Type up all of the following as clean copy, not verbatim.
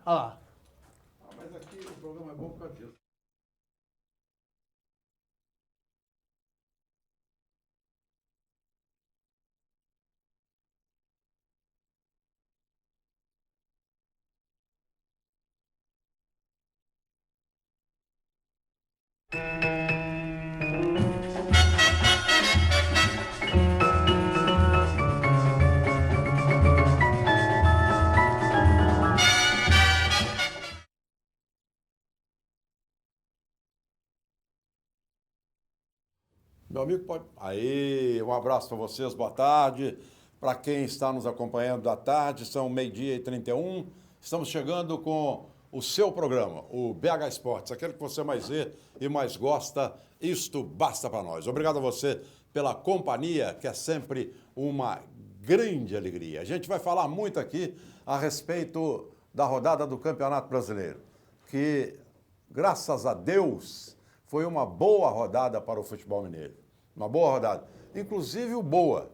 Olha lá. Mas aqui o programa é bom por causa disso. Meu amigo pode. Aí, um abraço para vocês, boa tarde. Para quem está nos acompanhando à tarde, são 12h31. Estamos chegando com o seu programa, o BH Esportes, aquele que você mais vê e mais gosta. Isto basta para nós. Obrigado a você pela companhia, que é sempre uma grande alegria. A gente vai falar muito aqui a respeito da rodada do Campeonato Brasileiro, que, graças a Deus, foi uma boa rodada para o futebol mineiro. Uma boa rodada. Inclusive o Boa.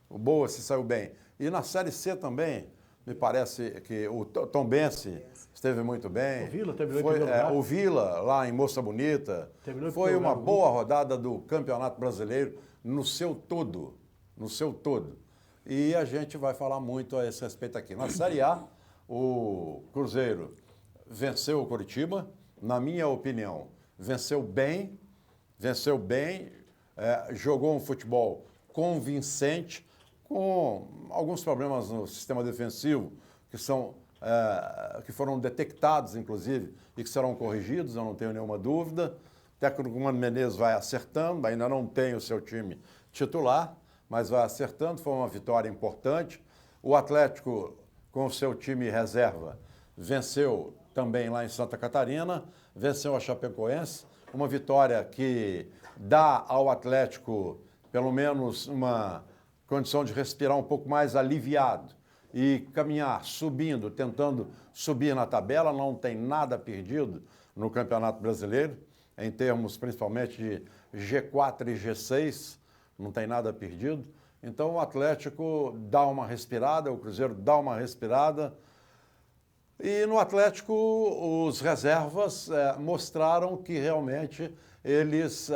O Boa se saiu bem. E na Série C também, me parece que o Tombense esteve muito bem. O Vila terminou em primeiro lugar. O Vila, lá em Moça Bonita. Foi uma boa rodada do Campeonato Brasileiro no seu todo. No seu todo. E a gente vai falar muito a esse respeito aqui. Na Série A, o Cruzeiro venceu o Coritiba, na minha opinião. Venceu bem, jogou um futebol convincente, com alguns problemas no sistema defensivo, que foram detectados, inclusive, e que serão corrigidos, eu não tenho nenhuma dúvida. O técnico Mano Menezes vai acertando, ainda não tem o seu time titular, mas vai acertando, foi uma vitória importante. O Atlético, com o seu time reserva, venceu também lá em Santa Catarina, venceu a Chapecoense, uma vitória que dá ao Atlético pelo menos uma condição de respirar um pouco mais aliviado e caminhar, subindo, tentando subir na tabela, não tem nada perdido no Campeonato Brasileiro, em termos principalmente de G4 e G6, não tem nada perdido. Então o Atlético dá uma respirada, o Cruzeiro dá uma respirada. E no Atlético, os reservas mostraram que realmente eles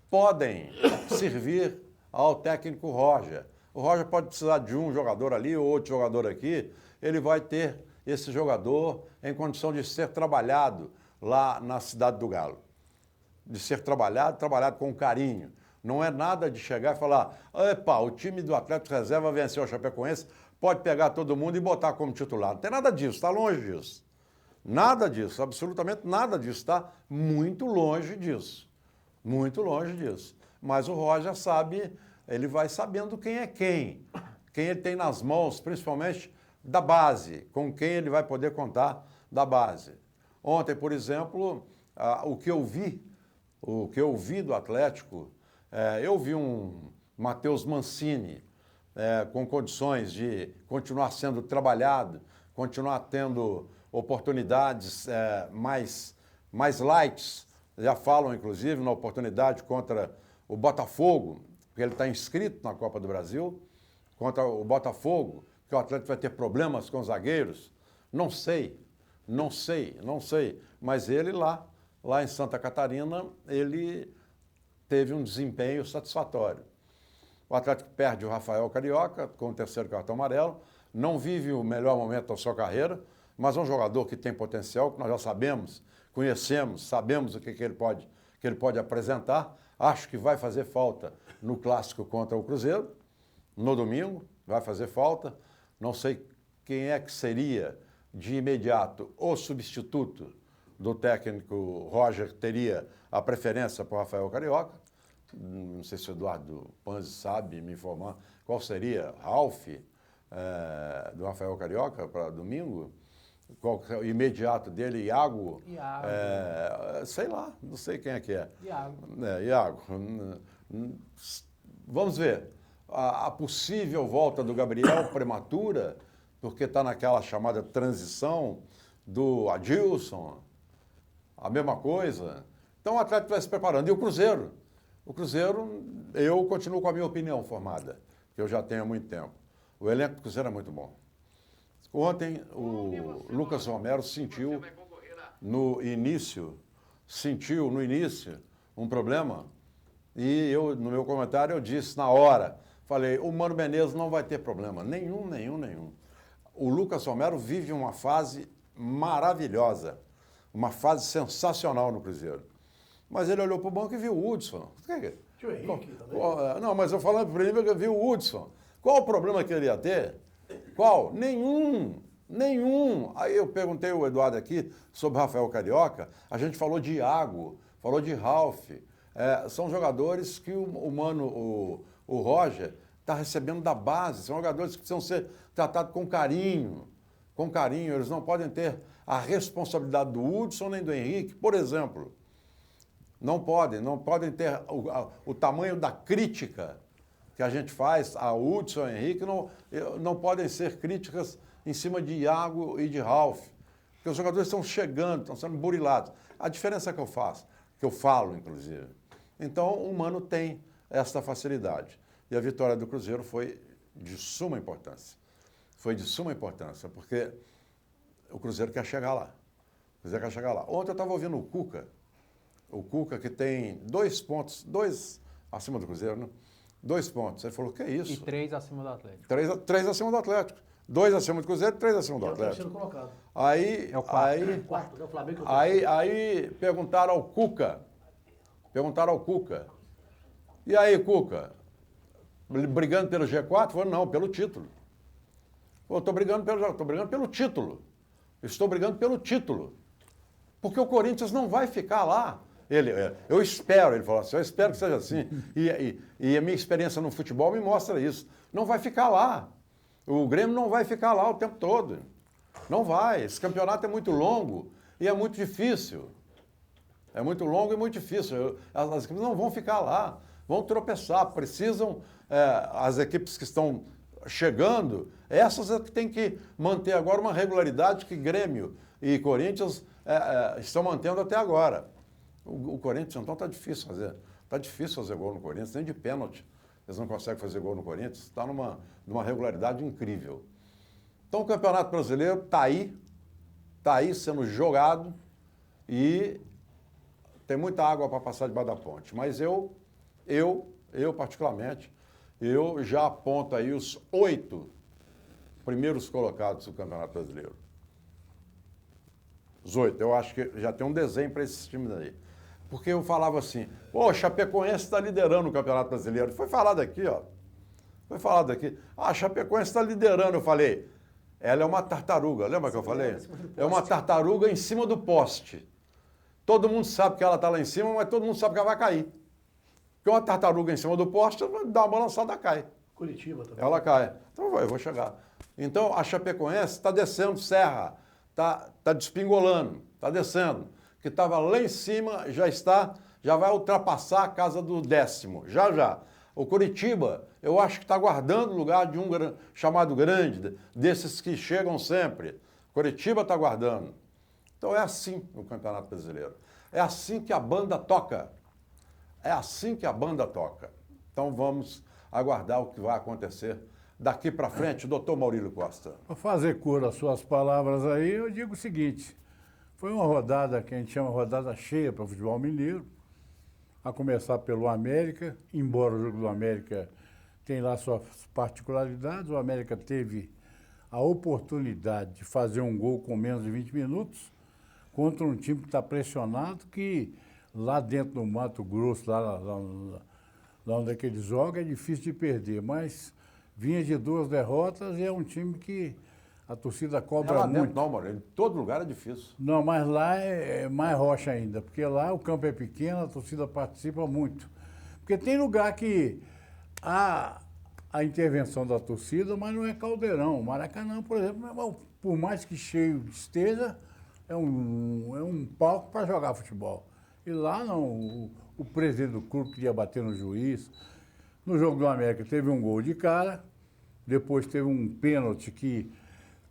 podem servir ao técnico Roger. O Roger pode precisar de um jogador ali ou outro jogador aqui, ele vai ter esse jogador em condição de ser trabalhado lá na Cidade do Galo. De ser trabalhado com carinho. Não é nada de chegar e falar, epa, o time do Atlético Reserva venceu o Chapecoense, pode pegar todo mundo e botar como titular. Não tem nada disso, está longe disso. Nada disso, absolutamente nada disso, está muito longe disso. Muito longe disso. Mas o Roger sabe, ele vai sabendo quem é quem ele tem nas mãos, principalmente da base, com quem ele vai poder contar da base. Ontem, por exemplo, o que eu vi do Atlético, eu vi um Matheus Mancini, com condições de continuar sendo trabalhado, continuar tendo oportunidades mais lights. Já falam, inclusive, na oportunidade contra o Botafogo, porque ele está inscrito na Copa do Brasil, contra o Botafogo, que o Atlético vai ter problemas com os zagueiros. Não sei. Mas ele lá em Santa Catarina, ele teve um desempenho satisfatório. O Atlético perde o Rafael Carioca com o terceiro cartão amarelo, não vive o melhor momento da sua carreira, mas é um jogador que tem potencial, que nós já sabemos, conhecemos, sabemos o que ele pode apresentar. Acho que vai fazer falta no clássico contra o Cruzeiro, no domingo, vai fazer falta. Não sei quem é que seria de imediato o substituto do técnico Roger, teria a preferência para o Rafael Carioca. Não sei se o Eduardo Panzi sabe me informar qual seria Ralf do Rafael Carioca para domingo. Qual é o imediato dele? Iago? Sei lá, não sei quem é que é. Iago. Vamos ver. A possível volta do Gabriel prematura, porque está naquela chamada transição do Adilson, a mesma coisa. Então o Atlético vai se preparando. E o Cruzeiro? O Cruzeiro, eu continuo com a minha opinião formada, que eu já tenho há muito tempo. O elenco do Cruzeiro é muito bom. Ontem o Lucas Romero sentiu no início um problema e eu, no meu comentário, eu disse na hora, falei, o Mano Menezes não vai ter problema, nenhum. O Lucas Romero vive uma fase maravilhosa, uma fase sensacional no Cruzeiro. Mas ele olhou para o banco e viu o Hudson. Tio Henrique também. Não, mas eu falando primeiro que eu vi o Hudson. Qual o problema que ele ia ter? Qual? Nenhum. Aí eu perguntei ao Eduardo aqui sobre Rafael Carioca, a gente falou de Iago, falou de Ralf. São jogadores que o Roger está recebendo da base, são jogadores que precisam ser tratados com carinho. Com carinho, eles não podem ter a responsabilidade do Hudson nem do Henrique, por exemplo. Não podem ter o tamanho da crítica que a gente faz a Hudson e Henrique, não podem ser críticas em cima de Iago e de Ralf, porque os jogadores estão chegando, estão sendo burilados. A diferença que eu falo, inclusive. Então, o Mano tem essa facilidade. E a vitória do Cruzeiro foi de suma importância. Foi de suma importância, porque o Cruzeiro quer chegar lá. Ontem eu estava ouvindo o Cuca que tem 2 pontos, 2 acima do Cruzeiro, né? 2 pontos. Ele falou, que é isso? E 3 acima do Atlético. 3 acima do Atlético. 2 acima do Cruzeiro, 3 acima do Atlético. É o terceiro colocado. Aí, É o quarto. Quarto, né? O Flamengo é o aí perguntaram ao Cuca. E aí, Cuca? Brigando pelo G4? Falou, não, pelo título. Pô, estou brigando pelo título. Estou brigando pelo título. Porque o Corinthians não vai ficar lá. Eu espero, ele falou assim, eu espero que seja assim. E a minha experiência no futebol me mostra isso. Não vai ficar lá. O Grêmio não vai ficar lá o tempo todo. Não vai. Esse campeonato é muito longo e é muito difícil. É muito longo e muito difícil. As equipes não vão ficar lá. Vão tropeçar. Precisam, as equipes que estão chegando, essas é que tem que manter agora uma regularidade que Grêmio e Corinthians estão mantendo até agora. O Corinthians, então, está difícil fazer gol no Corinthians, nem de pênalti. Eles não conseguem fazer gol no Corinthians. Está numa regularidade incrível. Então, o Campeonato Brasileiro está aí sendo jogado e tem muita água para passar debaixo da ponte. Mas eu particularmente, eu já aponto aí os 8 primeiros colocados do Campeonato Brasileiro. Os 8. Eu acho que já tem um desenho para esses times aí. Porque eu falava assim, o Chapecoense está liderando o Campeonato Brasileiro. Foi falado aqui, ó. A Chapecoense está liderando. Eu falei, ela é uma tartaruga. Lembra que eu falei? É uma tartaruga em cima do poste. Todo mundo sabe que ela está lá em cima, mas todo mundo sabe que ela vai cair. Porque uma tartaruga em cima do poste, dá uma balançada, cai. Curitiba também. Ela cai. Então eu vou chegar. Então a Chapecoense está descendo serra, está despingolando, está descendo. Que estava lá em cima, já vai ultrapassar a casa do 10º, já. O Curitiba, eu acho que está guardando o lugar de um chamado grande, desses que chegam sempre. Curitiba está guardando. Então é assim no Campeonato Brasileiro. É assim que a banda toca. Então vamos aguardar o que vai acontecer daqui para frente. Doutor Maurílio Costa. Para fazer cor às suas palavras aí, eu digo o seguinte. Foi uma rodada que a gente chama rodada cheia para o futebol mineiro, a começar pelo América, embora o jogo do América tenha lá suas particularidades, o América teve a oportunidade de fazer um gol com menos de 20 minutos contra um time que está pressionado, que lá dentro do Mato Grosso, lá onde é que ele joga, é difícil de perder, mas vinha de 2 derrotas e é um time que a torcida cobra lá muito. Dentro, não, Maurílio, em todo lugar é difícil. Não, mas lá é mais rocha ainda, porque lá o campo é pequeno, a torcida participa muito. Porque tem lugar que há a intervenção da torcida, mas não é caldeirão. O Maracanã, por exemplo, por mais que cheio esteja, é um palco para jogar futebol. E lá não, o presidente do clube queria bater no juiz. No jogo do América teve um gol de cara, depois teve um pênalti que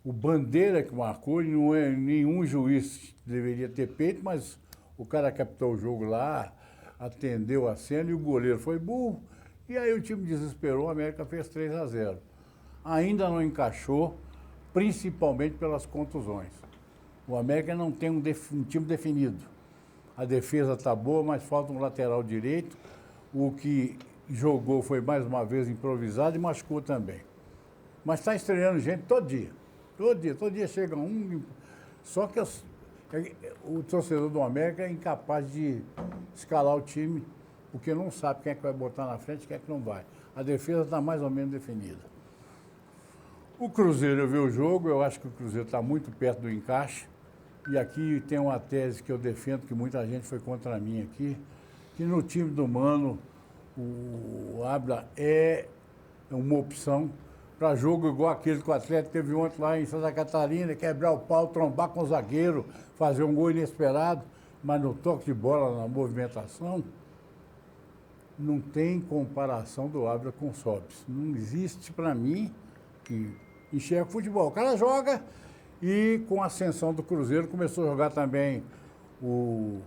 o Bandeira que marcou, e não é nenhum juiz deveria ter feito, mas o cara captou o jogo lá, atendeu a cena e o goleiro foi burro. E aí o time desesperou, a América fez 3-0. Ainda não encaixou, principalmente pelas contusões. O América não tem um time definido. A defesa está boa, mas falta um lateral direito. O que jogou foi mais uma vez improvisado e machucou também. Mas está estreando gente todo dia. Todo dia chega um. Só que o torcedor do América é incapaz de escalar o time, porque não sabe quem é que vai botar na frente e quem é que não vai. A defesa está mais ou menos definida. O Cruzeiro, eu vi o jogo, eu acho que o Cruzeiro está muito perto do encaixe. E aqui tem uma tese que eu defendo, que muita gente foi contra mim aqui, que no time do Mano, o Abra é uma opção para jogo igual aquele que o Atlético teve ontem lá em Santa Catarina, quebrar o pau, trombar com o zagueiro, fazer um gol inesperado, mas no toque de bola, na movimentação, não tem comparação do Abra com o Sobis. Não existe para mim que enxerga futebol. O cara joga e com a ascensão do Cruzeiro começou a jogar também o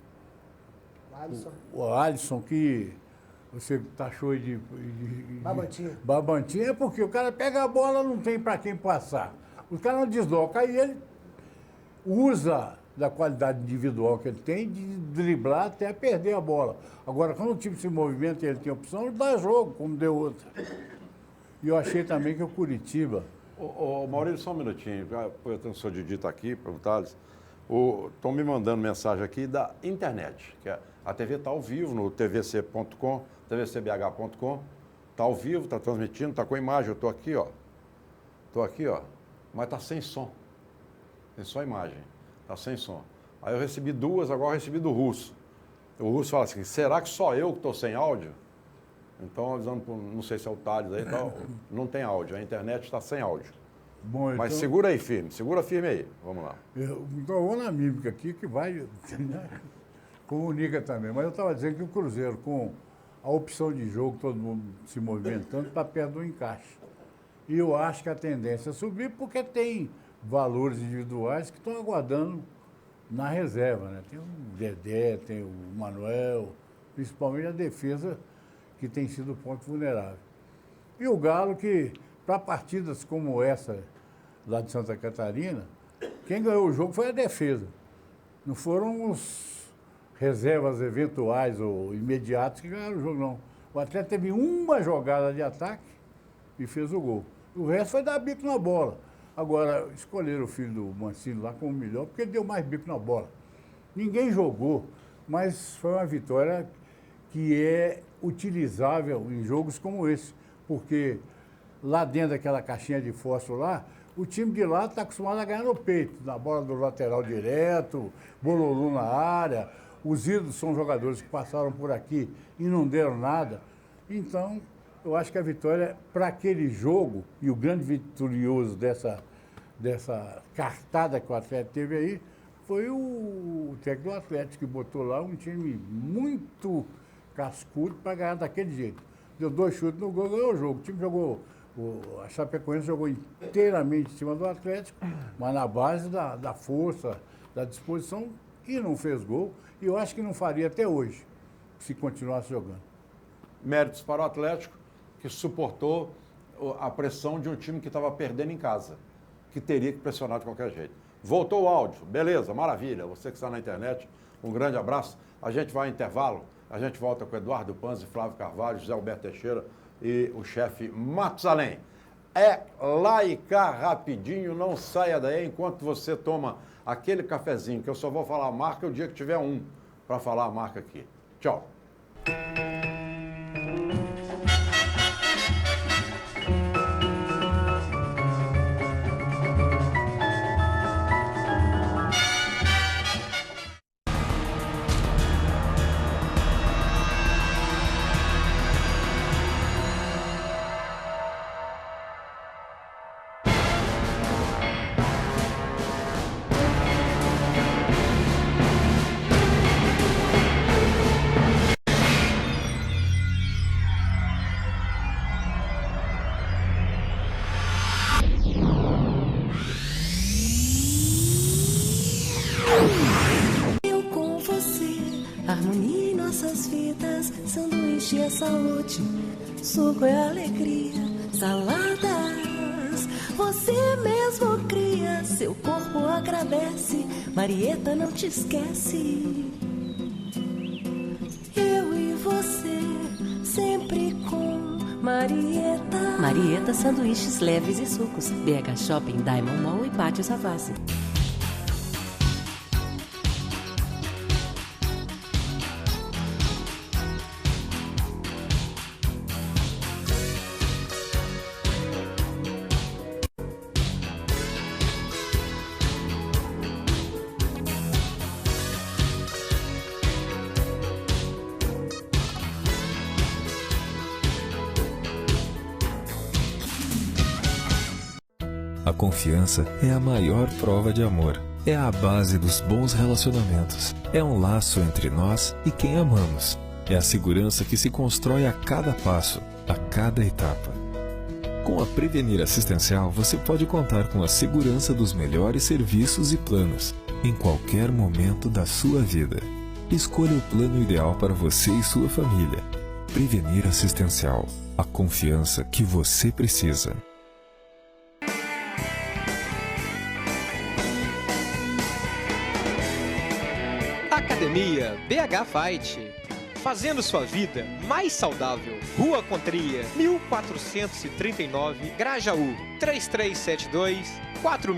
Alisson, que você taxou de Babantinha, é porque o cara pega a bola, não tem para quem passar. O cara não desloca, aí ele usa da qualidade individual que ele tem de driblar até perder a bola. Agora, quando o time se movimenta e ele tem opção, ele dá jogo, como deu outra. E eu achei também que o Curitiba... Ô Maurício, só um minutinho, eu tenho o seu Didi tá aqui, perguntar-lhes. Estão me mandando mensagem aqui da internet, que a TV está ao vivo no tvc.com, tvcbh.com, está ao vivo, está transmitindo, está com imagem, eu estou aqui, ó. Estou aqui, ó, mas está sem som. Tem só imagem, está sem som. Aí eu recebi duas, agora eu recebi do Russo. O Russo fala assim, será que só eu que estou sem áudio? Então, avisando, não sei se é o Thales aí, não tem áudio, a internet está sem áudio. Bom, mas então, segura aí firme, segura firme aí, vamos lá. Então eu vou na mímica aqui que vai, comunica também. Mas eu estava dizendo que o Cruzeiro, com a opção de jogo, todo mundo se movimentando, está perto do encaixe. E eu acho que a tendência é subir porque tem valores individuais que estão aguardando na reserva, né? Tem o Dedé, tem o Manuel, principalmente a defesa, que tem sido o ponto vulnerável. E o Galo, que para partidas como essa lá de Santa Catarina, quem ganhou o jogo foi a defesa. Não foram os reservas eventuais ou imediatos que ganharam o jogo, não. O Atlético teve uma jogada de ataque e fez o gol. O resto foi dar bico na bola. Agora, escolheram o filho do Mancini lá como melhor, porque ele deu mais bico na bola. Ninguém jogou, mas foi uma vitória que é utilizável em jogos como esse, porque lá dentro daquela caixinha de fósforo lá, o time de lá está acostumado a ganhar no peito, na bola do lateral direto, bololô na área. Os ídolos são jogadores que passaram por aqui e não deram nada. Então, eu acho que a vitória para aquele jogo, e o grande vitorioso dessa cartada que o Atlético teve aí, foi o técnico do Atlético, que botou lá um time muito cascudo para ganhar daquele jeito. Deu 2 chutes no gol, ganhou o jogo. O time jogou, a Chapecoense jogou inteiramente em cima do Atlético, mas na base da força, da disposição, e não fez gol. E eu acho que não faria até hoje, se continuasse jogando. Méritos para o Atlético, que suportou a pressão de um time que estava perdendo em casa, que teria que pressionar de qualquer jeito. Voltou o áudio, beleza, maravilha. Você que está na internet, um grande abraço. A gente vai ao intervalo, a gente volta com Eduardo Panzi, Flávio Carvalho, José Alberto Teixeira e o chefe Matusalém. É lá e cá rapidinho, não saia daí enquanto você toma aquele cafezinho, que eu só vou falar a marca o dia que tiver um para falar a marca aqui. Tchau. Harmonia em nossas vidas, sanduíche é saúde, suco é alegria, saladas, você mesmo cria. seu corpo agradece. Marieta não te esquece. Eu e você, sempre com Marieta. Marieta, sanduíches leves e sucos. BH Shopping, Diamond Mall e Pátio Savassi. A confiança é a maior prova de amor. É a base dos bons relacionamentos. É um laço entre nós e quem amamos. É a segurança que se constrói a cada passo, a cada etapa. Com a Prevenir Assistencial, você pode contar com a segurança dos melhores serviços e planos, em qualquer momento da sua vida. Escolha o plano ideal para você e sua família. Prevenir Assistencial. A confiança que você precisa. Academia BH Fight, fazendo sua vida mais saudável. Rua Contria, 1439, Grajaú, 3372-4685. 45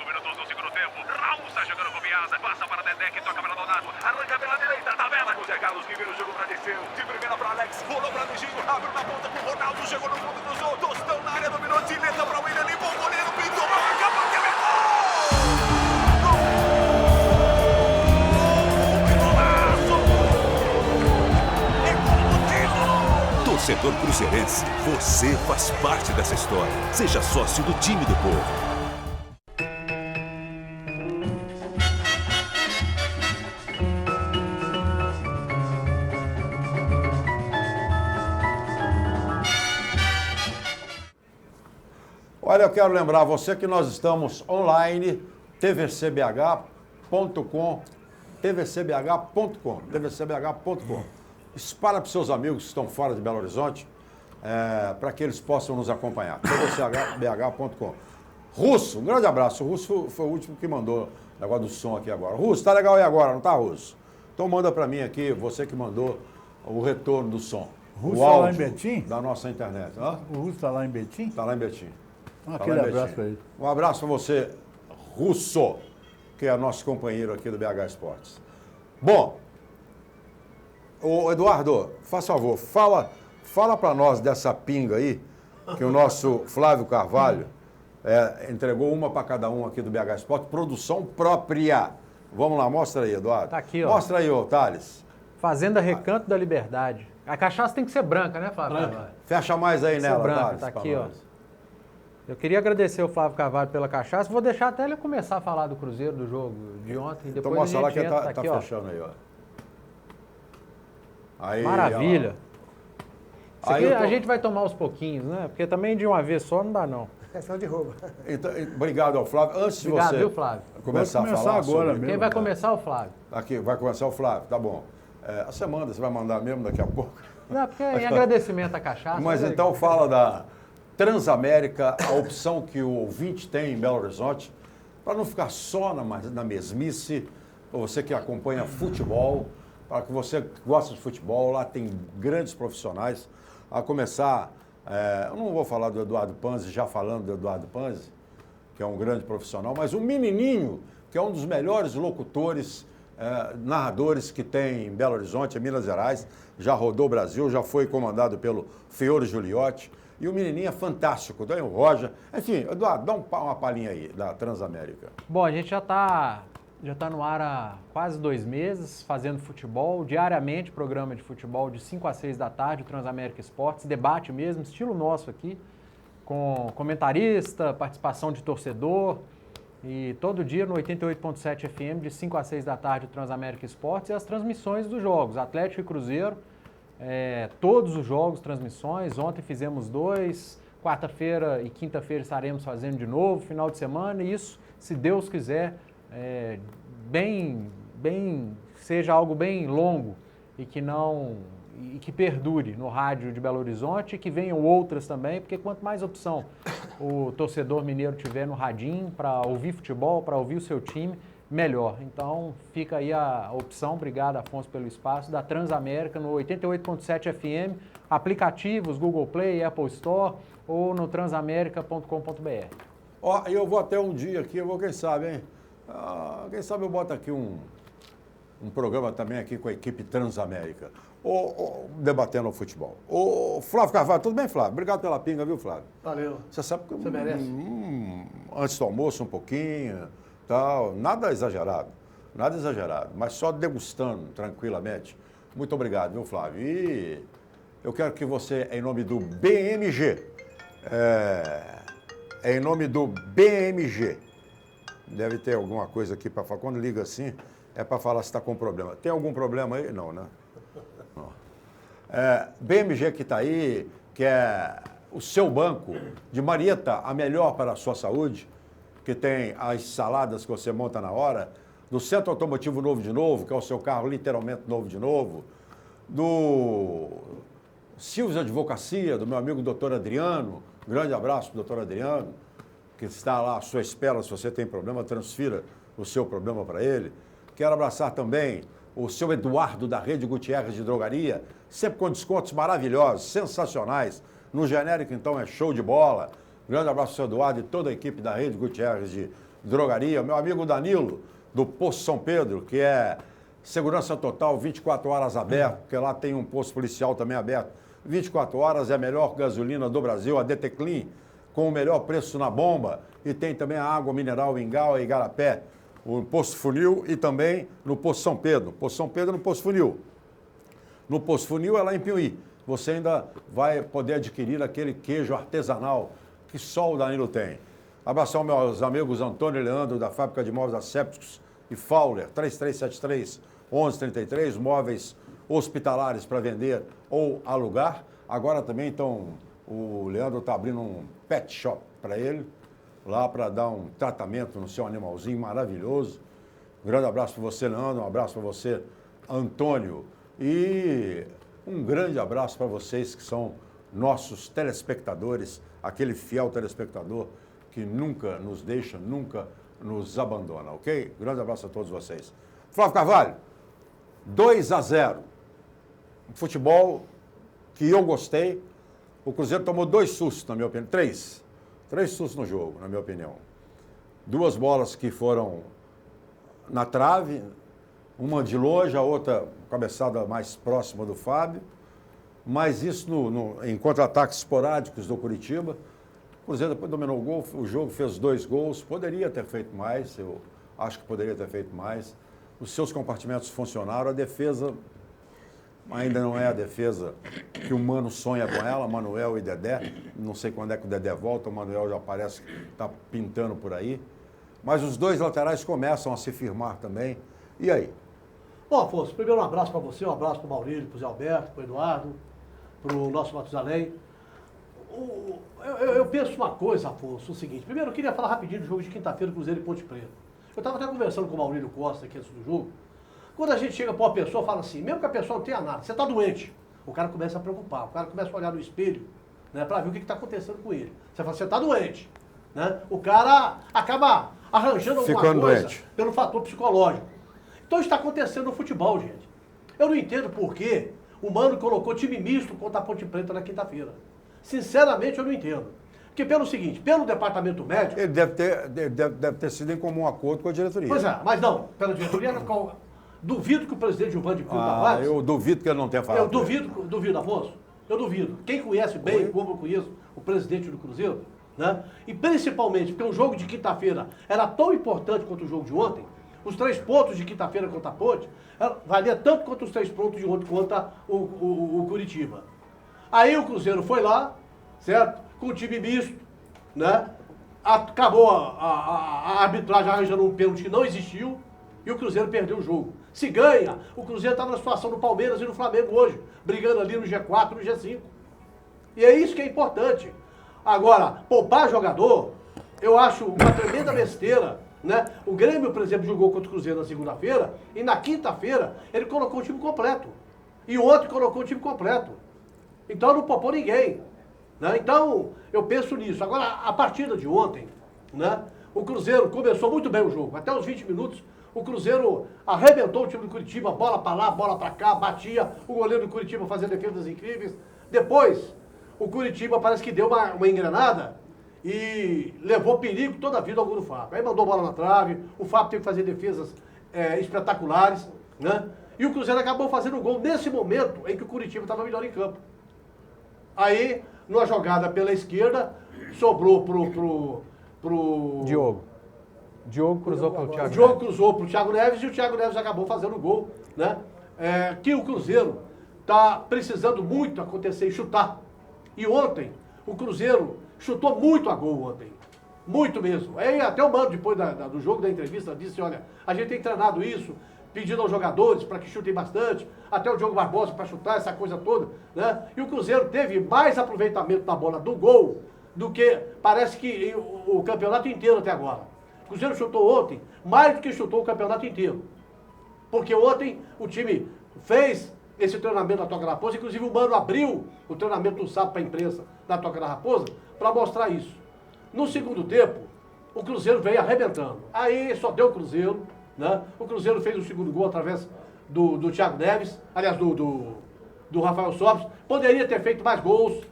minutos no segundo tempo. Raul está jogando com Biasa, passa para Dedé, que toca para Donato, arranca pela direita, tabela com Zé Carlos, que vira o jogo para descer. De primeira para Alex, rolou para Luizinho, abriu na ponta pro Ronaldo, chegou no fundo, cruzou, Tostão na área, dominou, Dileta para o William, limpou o goleiro, pintou, marca, bateu, é gol! Torcedor cruzeirense, você faz parte dessa história. Seja sócio do time do povo. Olha, eu quero lembrar você que nós estamos online, tvcbh.com, tvcbh.com. Espalha para os seus amigos que estão fora de Belo Horizonte, para que eles possam nos acompanhar. tvcbh.com. Russo, um grande abraço. O Russo foi o último que mandou o negócio do som aqui agora. Russo, tá legal aí agora, não tá, Russo? Então manda para mim aqui, você que mandou o retorno do som. Russo o tá áudio lá em Betim? da nossa internet. Hã? O Russo está lá em Betim? Tá lá em Betim. Aquele abraço para ele. Um abraço para você, Russo, que é nosso companheiro aqui do BH Esportes. Bom, ô Eduardo, faz favor, fala para nós dessa pinga aí, que o nosso Flávio Carvalho entregou uma para cada um aqui do BH Esportes, produção própria. Vamos lá, mostra aí, Eduardo. Tá aqui, ó. Mostra aí, ô Thales. Fazenda Recanto da Liberdade. A cachaça tem que ser branca, né, Flávio? Branca. Fecha mais aí nela, branca, Thales. tá pra aqui, ó. nós. Eu queria agradecer o Flávio Carvalho pela cachaça. Vou deixar até ele começar a falar do Cruzeiro, do jogo de ontem. Então Depois mostra a lá gente que entra, tá aqui, ó. fechando aí, ó. Aí, Maravilha. Isso aqui Aí eu tô- a gente vai tomar aos pouquinhos, né? Porque também de uma vez só não dá, não. É só de roubo. Então, obrigado ao Flávio. Antes de Obrigado, você viu, Flávio? começar a Pode começar falar agora sobre... mesmo. Quem vai começar é o Flávio. Aqui, vai começar o Flávio, tá bom. Você manda, você vai mandar mesmo daqui a pouco. Não, porque é em agradecimento à cachaça. Mas né? então fala da Transamérica, a opção que o ouvinte tem em Belo Horizonte, para não ficar só na mesmice, para você que acompanha futebol, para que você que gosta de futebol, lá tem grandes profissionais, a começar, eu não vou falar do Eduardo Panzi, já falando do Eduardo Panzi, que é um grande profissional, mas o menininho, que é um dos melhores locutores, narradores que tem em Belo Horizonte, em Minas Gerais, já rodou o Brasil, já foi comandado pelo Fiore Giuliotti, e o menininho é fantástico, daí o Roger. Enfim, Eduardo, dá uma palhinha aí da Transamérica. Bom, a gente já tá no ar há quase 2 meses, fazendo futebol, diariamente programa de futebol de 5 a 6 da tarde, o Transamérica Esportes, debate mesmo, estilo nosso aqui, com comentarista, participação de torcedor, e todo dia no 88.7 FM, de 5 a 6 da tarde, o Transamérica Esportes, e as transmissões dos jogos, Atlético e Cruzeiro, todos os jogos, transmissões. Ontem fizemos 2, quarta-feira e quinta-feira estaremos fazendo de novo, final de semana, e isso, se Deus quiser, seja algo bem longo e que não e que perdure no rádio de Belo Horizonte e que venham outras também, porque quanto mais opção o torcedor mineiro tiver no radinho para ouvir futebol, para ouvir o seu time, melhor. Então fica aí a opção, obrigado Afonso pelo espaço, da Transamérica no 88.7 FM, aplicativos Google Play, Apple Store ou no transamerica.com.br. Ó, eu vou até um dia aqui, eu vou, quem sabe, hein? Quem sabe eu boto aqui um programa também aqui com a equipe Transamérica, debatendo o futebol. Ô, Flávio Carvalho, tudo bem, Flávio? Obrigado pela pinga, viu, Flávio? Valeu. Você sabe que... Você merece. Antes do almoço, um pouquinho, tal, nada exagerado, mas só degustando tranquilamente. Muito obrigado, viu, Flávio? E eu quero que você, em nome do BMG, em nome do BMG, deve ter alguma coisa aqui para falar. Quando liga assim, é para falar se está com problema. Tem algum problema aí? Não, né? Não. BMG que está aí, que é o seu banco de Marieta, a melhor para a sua saúde, que tem as saladas que você monta na hora, do Centro Automotivo Novo de Novo, que é o seu carro literalmente novo de novo, do Silvio Advocacia, do meu amigo doutor Adriano, grande abraço para o doutor Adriano, que está lá à sua espera, se você tem problema, transfira o seu problema para ele. Quero abraçar também o seu Eduardo da Rede Gutierrez de Drogaria, sempre com descontos maravilhosos, sensacionais. No genérico, então, é show de bola. Grande abraço ao seu Eduardo e toda a equipe da Rede Gutierrez de Drogaria. Meu amigo Danilo, do Posto São Pedro, que é segurança total, 24 horas aberto, porque lá tem um posto policial também aberto. 24 horas é a melhor gasolina do Brasil, a DT Clean, com o melhor preço na bomba. E tem também a água mineral Ingau e Igarapé, o Posto Funil e também no Posto São Pedro. Posto São Pedro no Posto Funil. No Posto Funil é lá em Piuí. Você ainda vai poder adquirir aquele queijo artesanal que só o Danilo tem. Abração meus amigos Antônio e Leandro, da Fábrica de Móveis Assépticos e Fowler, 3373-1133, móveis hospitalares para vender ou alugar. Agora também o Leandro está abrindo um pet shop para ele, lá para dar um tratamento no seu animalzinho maravilhoso. Um grande abraço para você, Leandro, um abraço para você, Antônio. E um grande abraço para vocês que são nossos telespectadores, aquele fiel telespectador que nunca nos deixa, nunca nos abandona, ok? Grande abraço a todos vocês. Flávio Carvalho, 2-0. Futebol que eu gostei. O Cruzeiro tomou 2 sustos, na minha opinião. 3 sustos no jogo, na minha opinião. 2 bolas que foram na trave, uma de longe, a outra cabeçada mais próxima do Fábio. Mas isso em contra-ataques esporádicos do Curitiba. O Cruzeiro depois dominou o jogo, fez 2 gols. Poderia ter feito mais, eu acho que poderia ter feito mais. Os seus compartimentos funcionaram, a defesa ainda não é a defesa que o Mano sonha com ela, Manuel e Dedé. Não sei quando é que o Dedé volta, o Manuel já parece que está pintando por aí. Mas os 2 laterais começam a se firmar também. E aí? Bom, Afonso, primeiro um abraço para você, um abraço para o Maurílio, para o Zé Alberto, para o Eduardo, para o nosso Matusalém. Eu penso uma coisa, Afonso, o seguinte. Primeiro, eu queria falar rapidinho do jogo de quinta-feira, Cruzeiro e Ponte Preta. Eu estava até conversando com o Maurílio Costa aqui antes do jogo. Quando a gente chega para uma pessoa e fala assim, mesmo que a pessoa não tenha nada, você está doente, o cara começa a preocupar, o cara começa a olhar no espelho, né, para ver o que está acontecendo com ele. Você fala, você está doente. Né? O cara acaba arranjando alguma coisa doente pelo fator psicológico. Então isso está acontecendo no futebol, gente. Eu não entendo por que o Mano colocou time misto contra a Ponte Preta na quinta-feira. Sinceramente, eu não entendo. Porque pelo seguinte, pelo departamento médico... Ele deve ter sido em comum acordo com a diretoria. Pois é, mas não, pela diretoria... Duvido que o presidente Gilvan de Pio Tavares... Eu duvido que ele não tenha falado. Eu duvido, Afonso. Eu duvido. Quem conhece bem, como eu conheço, o presidente do Cruzeiro, né? E principalmente porque o jogo de quinta-feira era tão importante quanto o jogo de ontem, os 3 pontos de quinta-feira contra a Ponte, valia tanto quanto os 3 pontos de ontem contra o Curitiba. Aí o Cruzeiro foi lá, certo? Com o time misto, né? Acabou a arbitragem arranjando um pênalti que não existiu e o Cruzeiro perdeu o jogo. Se ganha, o Cruzeiro está na situação do Palmeiras e do Flamengo hoje, brigando ali no G4, no G5. E é isso que é importante. Agora, poupar jogador, eu acho uma tremenda besteira, né? O Grêmio, por exemplo, jogou contra o Cruzeiro na segunda-feira e na quinta-feira ele colocou o time completo. E ontem colocou o time completo. Então não poupou ninguém. Né? Então, eu penso nisso. Agora, a partida de ontem, né? O Cruzeiro começou muito bem o jogo. Até os 20 minutos, o Cruzeiro arrebentou o time do Curitiba, bola para lá, bola para cá, batia. O goleiro do Curitiba fazia defesas incríveis. Depois, o Curitiba parece que deu uma engrenada e levou perigo toda a vida ao gol do Fábio. Aí mandou bola na trave, o Fábio teve que fazer defesas espetaculares, né? E o Cruzeiro acabou fazendo o gol nesse momento em que o Curitiba estava melhor em campo. Aí, numa jogada pela esquerda, sobrou pro Diogo. Diogo cruzou para o Thiago Neves. O Diogo Neves. cruzou pro Thiago Neves e o Thiago Neves acabou fazendo o gol, né? Que o Cruzeiro está precisando muito acontecer e chutar. E ontem, o Cruzeiro chutou muito a gol ontem. Muito mesmo. Aí até o Mano, depois do jogo, da entrevista, disse, olha, a gente tem treinado isso, pedindo aos jogadores para que chutem bastante, até o Diogo Barbosa para chutar, essa coisa toda, né? E o Cruzeiro teve mais aproveitamento na bola do gol do que parece que o campeonato inteiro até agora. O Cruzeiro chutou ontem mais do que chutou o campeonato inteiro. Porque ontem o time fez esse treinamento da Toca da Raposa, inclusive o Mano abriu o treinamento do sábado para a imprensa da Toca da Raposa para mostrar isso. No segundo tempo, o Cruzeiro veio arrebentando. Aí só deu o Cruzeiro, né? O Cruzeiro fez o segundo gol através do Thiago Neves, aliás, do Rafael Sobis. Poderia ter feito mais gols,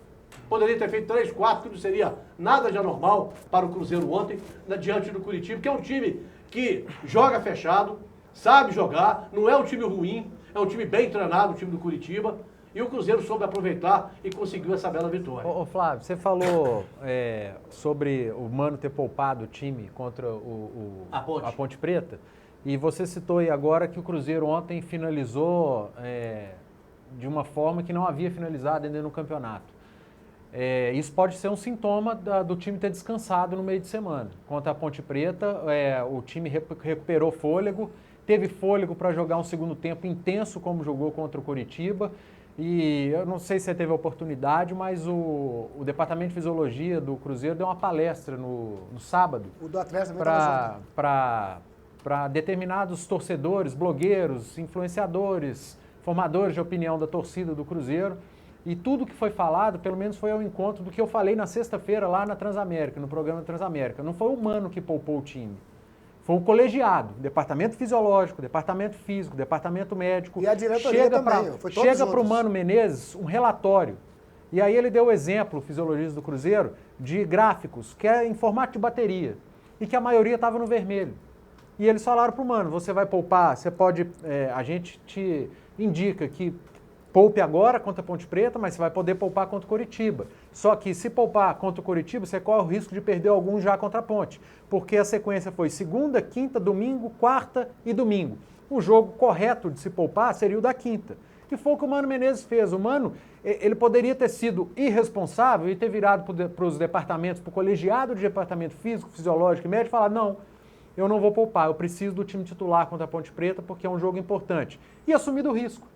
poderia ter feito 3, 4, que não seria nada de anormal para o Cruzeiro ontem, né, diante do Curitiba, que é um time que joga fechado, sabe jogar, não é um time ruim, é um time bem treinado, o time do Curitiba. E o Cruzeiro soube aproveitar e conseguiu essa bela vitória. Ô Flávio, você falou sobre o Mano ter poupado o time contra a Ponte Preta. E você citou aí agora que o Cruzeiro ontem finalizou de uma forma que não havia finalizado ainda no campeonato. Isso pode ser um sintoma do time ter descansado no meio de semana. Contra a Ponte Preta, o time recuperou fôlego, teve fôlego para jogar um segundo tempo intenso como jogou contra o Curitiba. E eu não sei se você teve a oportunidade, mas o Departamento de Fisiologia do Cruzeiro deu uma palestra no sábado. O do Atlético também estava junto. Para determinados torcedores, blogueiros, influenciadores, formadores de opinião da torcida do Cruzeiro. E tudo que foi falado, pelo menos foi ao encontro do que eu falei na sexta-feira lá na Transamérica, no programa Transamérica. Não foi o Mano que poupou o time. Foi o colegiado, departamento fisiológico, departamento físico, departamento médico. E a diretoria também. Chega para o Mano Menezes um relatório. E aí ele deu o exemplo, o fisiologista do Cruzeiro, de gráficos, que é em formato de bateria. E que a maioria estava no vermelho. E eles falaram para o Mano, você vai poupar, você pode... a gente te indica que poupe agora contra a Ponte Preta, mas você vai poder poupar contra o Curitiba. Só que se poupar contra o Curitiba, você corre o risco de perder alguns já contra a Ponte. Porque a sequência foi segunda, quinta, domingo, quarta e domingo. O jogo correto de se poupar seria o da quinta. E foi o que o Mano Menezes fez. O Mano, ele poderia ter sido irresponsável e ter virado para os departamentos, para o colegiado de departamento físico, fisiológico e médico e falar, não, eu não vou poupar, eu preciso do time titular contra a Ponte Preta porque é um jogo importante. E assumir o risco.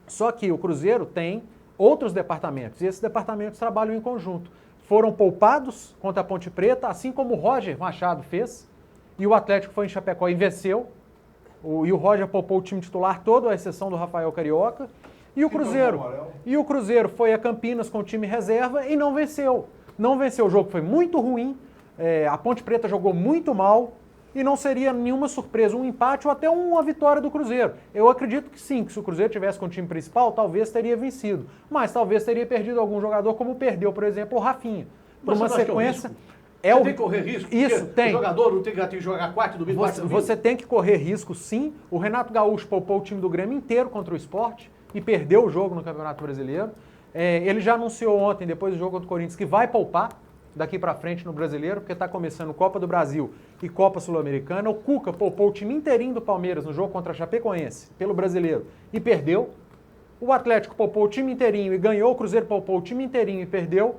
Só que o Cruzeiro tem outros departamentos, e esses departamentos trabalham em conjunto. Foram poupados contra a Ponte Preta, assim como o Roger Machado fez, e o Atlético foi em Chapecó e venceu. E o Roger poupou o time titular todo, à exceção do Rafael Carioca. E o Cruzeiro foi a Campinas com o time reserva e não venceu. Não venceu, o jogo foi muito ruim, a Ponte Preta jogou muito mal, e não seria nenhuma surpresa, um empate ou até uma vitória do Cruzeiro. Eu acredito que sim, que se o Cruzeiro tivesse com o time principal, talvez teria vencido. Mas talvez teria perdido algum jogador, como perdeu, por exemplo, o Rafinha. Por uma sequência... Você tem que correr risco? Isso, tem. O jogador não tem que jogar quarto domingo, quarto domingo? Você tem que correr risco, sim. O Renato Gaúcho poupou o time do Grêmio inteiro contra o Sport e perdeu o jogo no Campeonato Brasileiro. Ele já anunciou ontem, depois do jogo contra o Corinthians, que vai poupar daqui para frente no Brasileiro, porque está começando Copa do Brasil e Copa Sul-Americana. O Cuca poupou o time inteirinho do Palmeiras no jogo contra a Chapecoense, pelo Brasileiro, e perdeu. O Atlético poupou o time inteirinho e ganhou. O Cruzeiro poupou o time inteirinho e perdeu.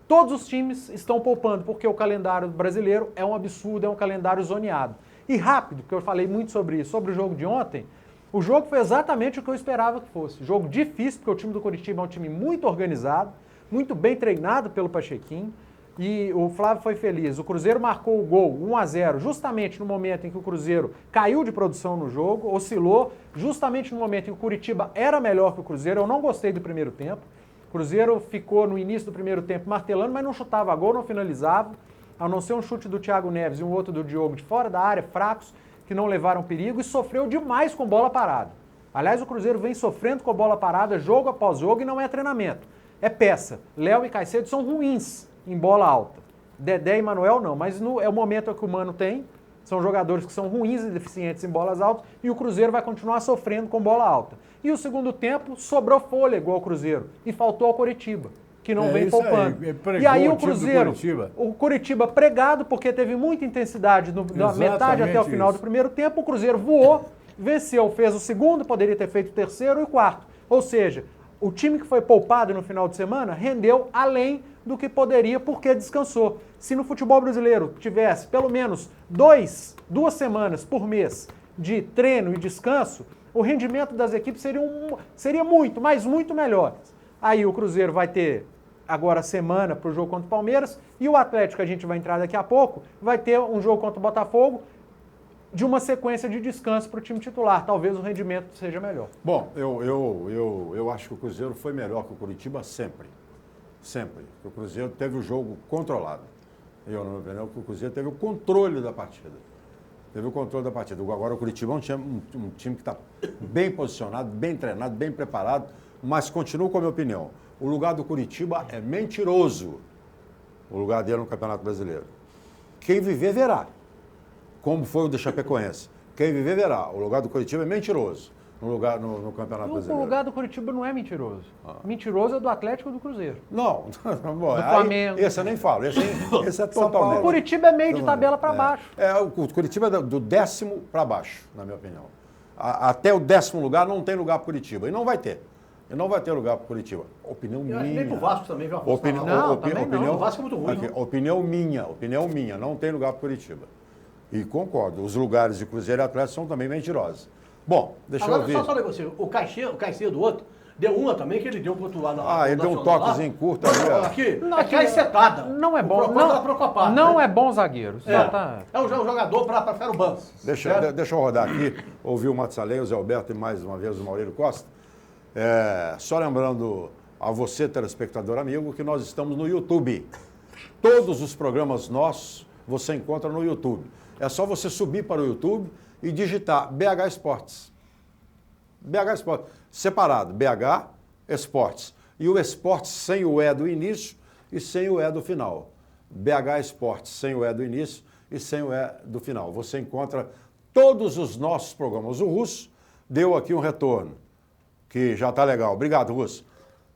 Todos os times estão poupando, porque o calendário brasileiro é um absurdo, é um calendário zoneado. E rápido, porque eu falei muito sobre isso, sobre o jogo de ontem, o jogo foi exatamente o que eu esperava que fosse. Jogo difícil, porque o time do Curitiba é um time muito organizado, muito bem treinado pelo Pachequinho, E o Flávio foi feliz. O Cruzeiro marcou o gol 1-0 justamente no momento em que o Cruzeiro caiu de produção no jogo, oscilou, justamente no momento em que o Curitiba era melhor que o Cruzeiro. Eu não gostei do primeiro tempo. O Cruzeiro ficou no início do primeiro tempo martelando, mas não chutava gol, não finalizava. A não ser um chute do Thiago Neves e um outro do Diogo de fora da área, fracos, que não levaram perigo, e sofreu demais com bola parada. Aliás, o Cruzeiro vem sofrendo com bola parada jogo após jogo e não é treinamento. É peça. Léo e Caicedo são ruins em bola alta. Dedé e Manuel não, mas é o momento que o Mano tem. São jogadores que são ruins e deficientes em bolas altas e o Cruzeiro vai continuar sofrendo com bola alta. E o segundo tempo sobrou fôlego ao Cruzeiro e faltou ao Coritiba, que não vem poupando. E aí o Cruzeiro, o Coritiba pregado, porque teve muita intensidade da metade até o final do primeiro tempo, o Cruzeiro voou, venceu, fez o segundo, poderia ter feito o terceiro e o quarto. Ou seja, o time que foi poupado no final de semana rendeu além do que poderia porque descansou. Se no futebol brasileiro tivesse pelo menos 2 semanas por mês de treino e descanso, o rendimento das equipes seria muito, mas muito melhor. Aí o Cruzeiro vai ter agora semana para o jogo contra o Palmeiras e o Atlético, que a gente vai entrar daqui a pouco, vai ter um jogo contra o Botafogo de uma sequência de descanso para o time titular. Talvez o rendimento seja melhor. Bom, eu acho que o Cruzeiro foi melhor que o Curitiba sempre. Sempre. O Cruzeiro teve o jogo controlado. Eu, na minha opinião, que o Cruzeiro teve o controle da partida. Teve o controle da partida. Agora o Curitiba é um time que está bem posicionado, bem treinado, bem preparado, mas continuo com a minha opinião. O lugar do Curitiba é mentiroso. O lugar dele no Campeonato Brasileiro. Quem viver, verá. Como foi o do Chapecoense. Quem viver, verá. O lugar do Curitiba é mentiroso no Campeonato Brasileiro. O lugar do Curitiba não é mentiroso. Mentiroso é do Atlético ou do Cruzeiro. Não. Bom, do Flamengo. Esse eu nem falo. Esse é totalmente. O Curitiba é meio de tabela para baixo. O Curitiba é do 10º para baixo, na minha opinião. Até o 10º lugar não tem lugar para o Curitiba. E não vai ter. E não vai ter lugar para o Curitiba. Opinião minha. Nem para o Vasco também, viu? Opinião, o Vasco é muito ruim. Opinião minha. Não tem lugar para o Curitiba. E concordo. Os lugares de Cruzeiro e Atlético são também mentirosos. Bom, deixa eu ver. Só um negócio. O Caicedo do outro deu uma também que ele deu contra o lado. Ele deu um toquezinho curto ali. Aqui, é caicetada. Não é bom. Não é bom zagueiro. É um jogador para ficar no banco. Deixa eu rodar aqui, ouvir o Matsalém, o Zé Alberto e mais uma vez o Maurílio Costa. Só lembrando a você, telespectador amigo, que nós estamos no YouTube. Todos os programas nossos você encontra no YouTube. É só você subir para o YouTube e digitar BH Esportes. BH Esportes. Separado, BH Esportes. E o Esportes sem o E do início e sem o E do final. BH Esportes sem o E do início e sem o E do final. Você encontra todos os nossos programas. O Russo deu aqui um retorno, que já está legal. Obrigado, Russo.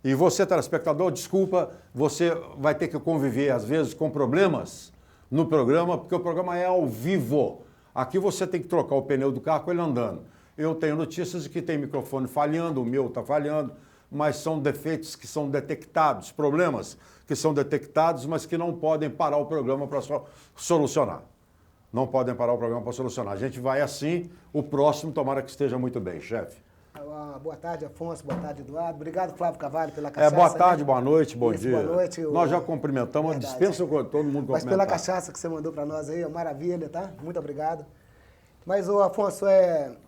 E você, telespectador, desculpa, você vai ter que conviver, às vezes, com problemas no programa, porque o programa é ao vivo. Aqui você tem que trocar o pneu do carro com ele andando. Eu tenho notícias de que tem microfone falhando, o meu está falhando, mas são defeitos que são detectados, problemas que são detectados, mas que não podem parar o programa para solucionar. Não podem parar o programa para solucionar. A gente vai assim, o próximo tomara que esteja muito bem, chefe. Boa tarde, Afonso. Boa tarde, Eduardo. Obrigado, Flávio Carvalho, pela cachaça. Boa tarde, boa noite, bom dia. Boa noite. Nós já cumprimentamos, dispensa todo mundo cumprimentar. Mas pela cachaça que você mandou para nós aí, é maravilha, tá? Muito obrigado. Mas, Afonso,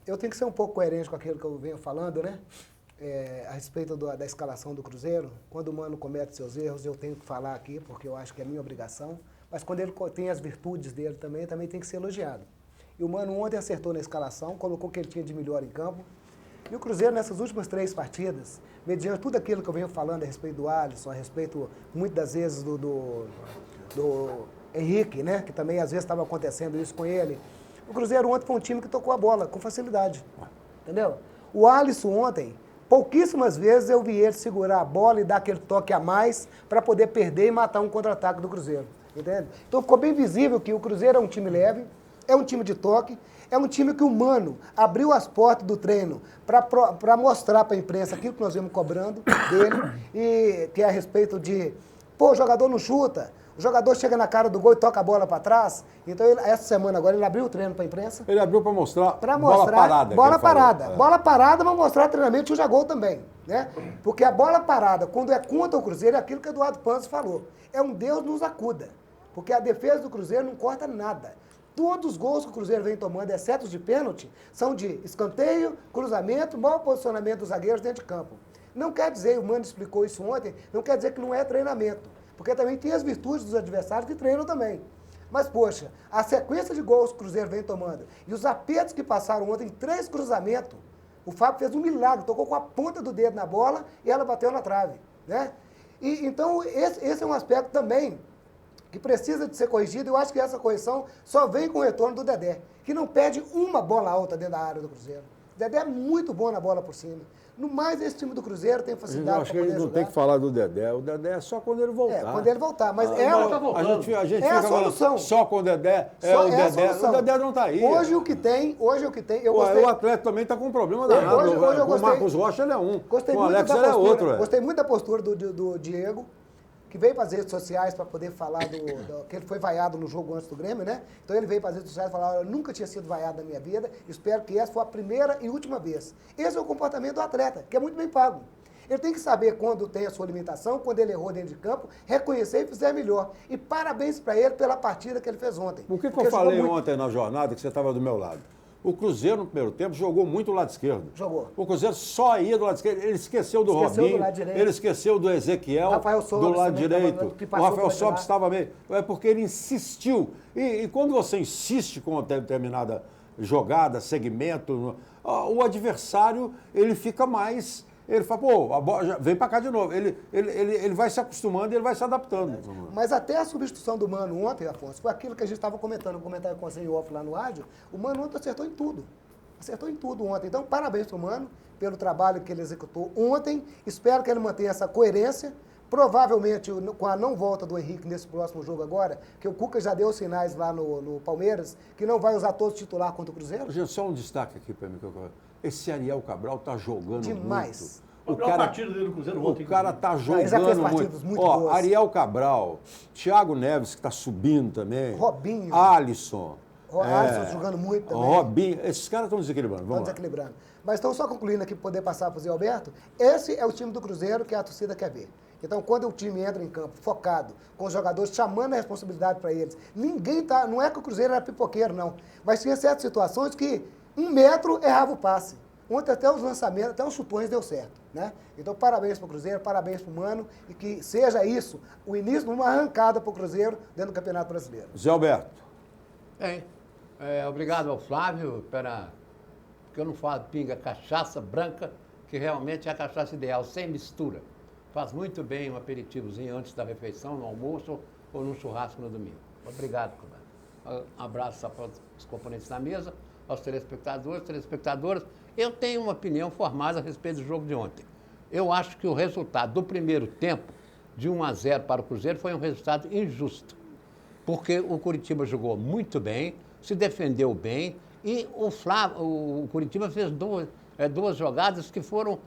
eu tenho que ser um pouco coerente com aquilo que eu venho falando, né? A respeito da escalação do Cruzeiro. Quando o Mano comete seus erros, eu tenho que falar aqui, porque eu acho que é minha obrigação. Mas quando ele tem as virtudes dele também tem que ser elogiado. E o Mano ontem acertou na escalação, colocou o que ele tinha de melhor em campo. E o Cruzeiro, nessas últimas 3 partidas, mediante tudo aquilo que eu venho falando a respeito do Alisson, a respeito, muitas das vezes, do Henrique, né? Que também, às vezes, estava acontecendo isso com ele. O Cruzeiro ontem foi um time que tocou a bola com facilidade, entendeu? O Alisson ontem, pouquíssimas vezes eu vi ele segurar a bola e dar aquele toque a mais para poder perder e matar um contra-ataque do Cruzeiro, entende? Então ficou bem visível que o Cruzeiro é um time leve, é um time de toque, é um time que o Mano abriu as portas do treino para mostrar para a imprensa aquilo que nós vemos cobrando dele, e que é a respeito de, o jogador não chuta, O jogador chega na cara do gol e toca a bola para trás. Então, essa semana agora, ele abriu o treino para a imprensa. Ele abriu para mostrar, bola parada. Bola parada. É. Bola parada, mas mostrar treinamento e o gol também. Né? Porque a bola parada, quando é contra o Cruzeiro, é aquilo que o Eduardo Panso falou. É um Deus nos acuda. Porque a defesa do Cruzeiro não corta nada. Todos os gols que o Cruzeiro vem tomando, exceto os de pênalti, são de escanteio, cruzamento, mau posicionamento dos zagueiros dentro de campo. Não quer dizer, o Mano explicou isso ontem, não quer dizer que não é treinamento. Porque também tem as virtudes dos adversários que treinam também. Mas, poxa, a sequência de gols que o Cruzeiro vem tomando e os apertos que passaram ontem, 3 cruzamentos, o Fábio fez um milagre, tocou com a ponta do dedo na bola e ela bateu na trave. Né? Então, esse é um aspecto também que precisa de ser corrigido. Eu acho que essa correção só vem com o retorno do Dedé, que não perde uma bola alta dentro da área do Cruzeiro. O Dedé é muito bom na bola por cima. No mais, esse time do Cruzeiro tem facilidade para poder jogar. Eu acho que a gente não tem que falar do Dedé. O Dedé é só quando ele voltar. É, quando ele voltar. Mas tá voltando. A gente é fica a solução. Só com o Dedé. O Dedé. O Dedé não está aí. Hoje o que tem. O Atlético também está com um problema danado. Hoje eu com o Marcos Rocha ele é um. Com o Alex ele é outro. Gostei muito da postura do Diego, que veio para as redes sociais para poder falar que ele foi vaiado no jogo antes do Grêmio, né? Então ele veio para as redes sociais e falou: eu nunca tinha sido vaiado na minha vida, espero que essa foi a primeira e última vez. Esse é o comportamento do atleta, que é muito bem pago. Ele tem que saber quando tem a sua limitação, quando ele errou dentro de campo, reconhecer e fizer melhor. E parabéns para ele pela partida que ele fez ontem. O que eu falei ontem na jornada, que você estava do meu lado? O Cruzeiro, no primeiro tempo, jogou muito do lado esquerdo. Jogou. O Cruzeiro só ia do lado esquerdo. Ele esqueceu do Robinho, ele esqueceu do Ezequiel, do lado direito. O Rafael Sobis estava meio... É porque ele insistiu. E quando você insiste com uma determinada jogada, segmento, o adversário, ele fica mais... Ele fala, pô, a bola vem pra cá de novo. Ele vai se acostumando e ele vai se adaptando. Mas até a substituição do Mano ontem, Afonso, foi aquilo que a gente estava comentando, no comentário com o off lá no rádio. O Mano ontem acertou em tudo. Acertou em tudo ontem. Então, parabéns pro Mano pelo trabalho que ele executou ontem. Espero que ele mantenha essa coerência. Provavelmente, com a não volta do Henrique nesse próximo jogo agora, que o Cuca já deu sinais lá no Palmeiras, que não vai usar todo titular contra o Cruzeiro. Gente, só um destaque aqui para mim. Esse Ariel Cabral tá jogando demais. Muito. O cara tá jogando muito. Ó, Ariel Cabral, Thiago Neves, que tá subindo também. Robinho. Alisson. Alisson jogando muito também. Robinho. Esses caras estão desequilibrando. Estão desequilibrando. Mas então, só concluindo aqui, poder passar para o Zé Alberto, esse é o time do Cruzeiro que a torcida quer ver. Então, quando o time entra em campo focado, com os jogadores chamando a responsabilidade para eles, não é que o Cruzeiro era pipoqueiro, não. Mas tinha certas situações que 1 metro errava o passe. Ontem até os lançamentos, até os chutões deu certo, né? Então, parabéns para o Cruzeiro, parabéns para o Mano, e que seja isso o início de uma arrancada para o Cruzeiro dentro do Campeonato Brasileiro. Zé Alberto. Obrigado ao Flávio, porque eu não falo pinga, cachaça branca, que realmente é a cachaça ideal, sem mistura. Faz muito bem um aperitivozinho antes da refeição, no almoço ou no churrasco no domingo. Obrigado, Cláudio. Um abraço para os componentes da mesa, aos telespectadoras. Eu tenho uma opinião formada a respeito do jogo de ontem. Eu acho que o resultado do primeiro tempo, de 1-0 para o Cruzeiro, foi um resultado injusto. Porque o Curitiba jogou muito bem, se defendeu bem, e o Curitiba fez duas jogadas que foram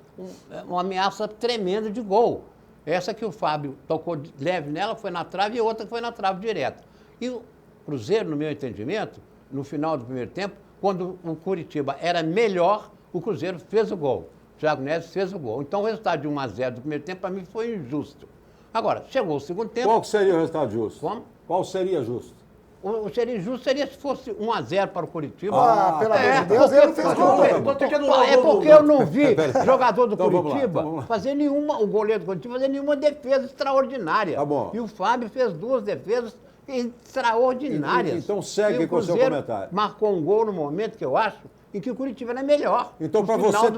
uma ameaça tremenda de gol. Essa que o Fábio tocou leve nela foi na trave e outra que foi na trave direto. E o Cruzeiro, no meu entendimento, no final do primeiro tempo, quando o Curitiba era melhor, o Cruzeiro fez o gol. O Thiago Neves fez o gol. Então o resultado de 1-0 do primeiro tempo, para mim, foi injusto. Agora, chegou o segundo tempo... Qual seria o resultado justo? Como? Qual seria justo? O seria injusto seria se fosse 1-0 para o Curitiba. Pelo amor de Deus, ele não fez gol. É porque eu não vi jogador do Curitiba fazer o goleiro do Curitiba fazer nenhuma defesa extraordinária. Tá bom. E o Fábio fez 2 defesas extraordinárias. Então segue com o seu comentário. Marcou um gol no momento que eu acho em que o Curitiba era melhor. Então, para você,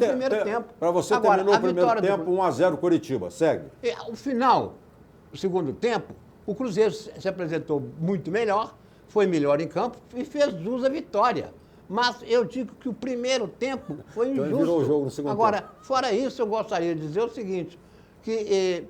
terminou o primeiro tempo 1-0 Curitiba. Segue. O final, o segundo tempo, o Cruzeiro se apresentou muito melhor, foi melhor em campo e fez jus à vitória. Mas eu digo que o primeiro tempo foi injusto. Então ele virou o jogo no segundo Agora, tempo. fora isso, eu gostaria de dizer o seguinte, que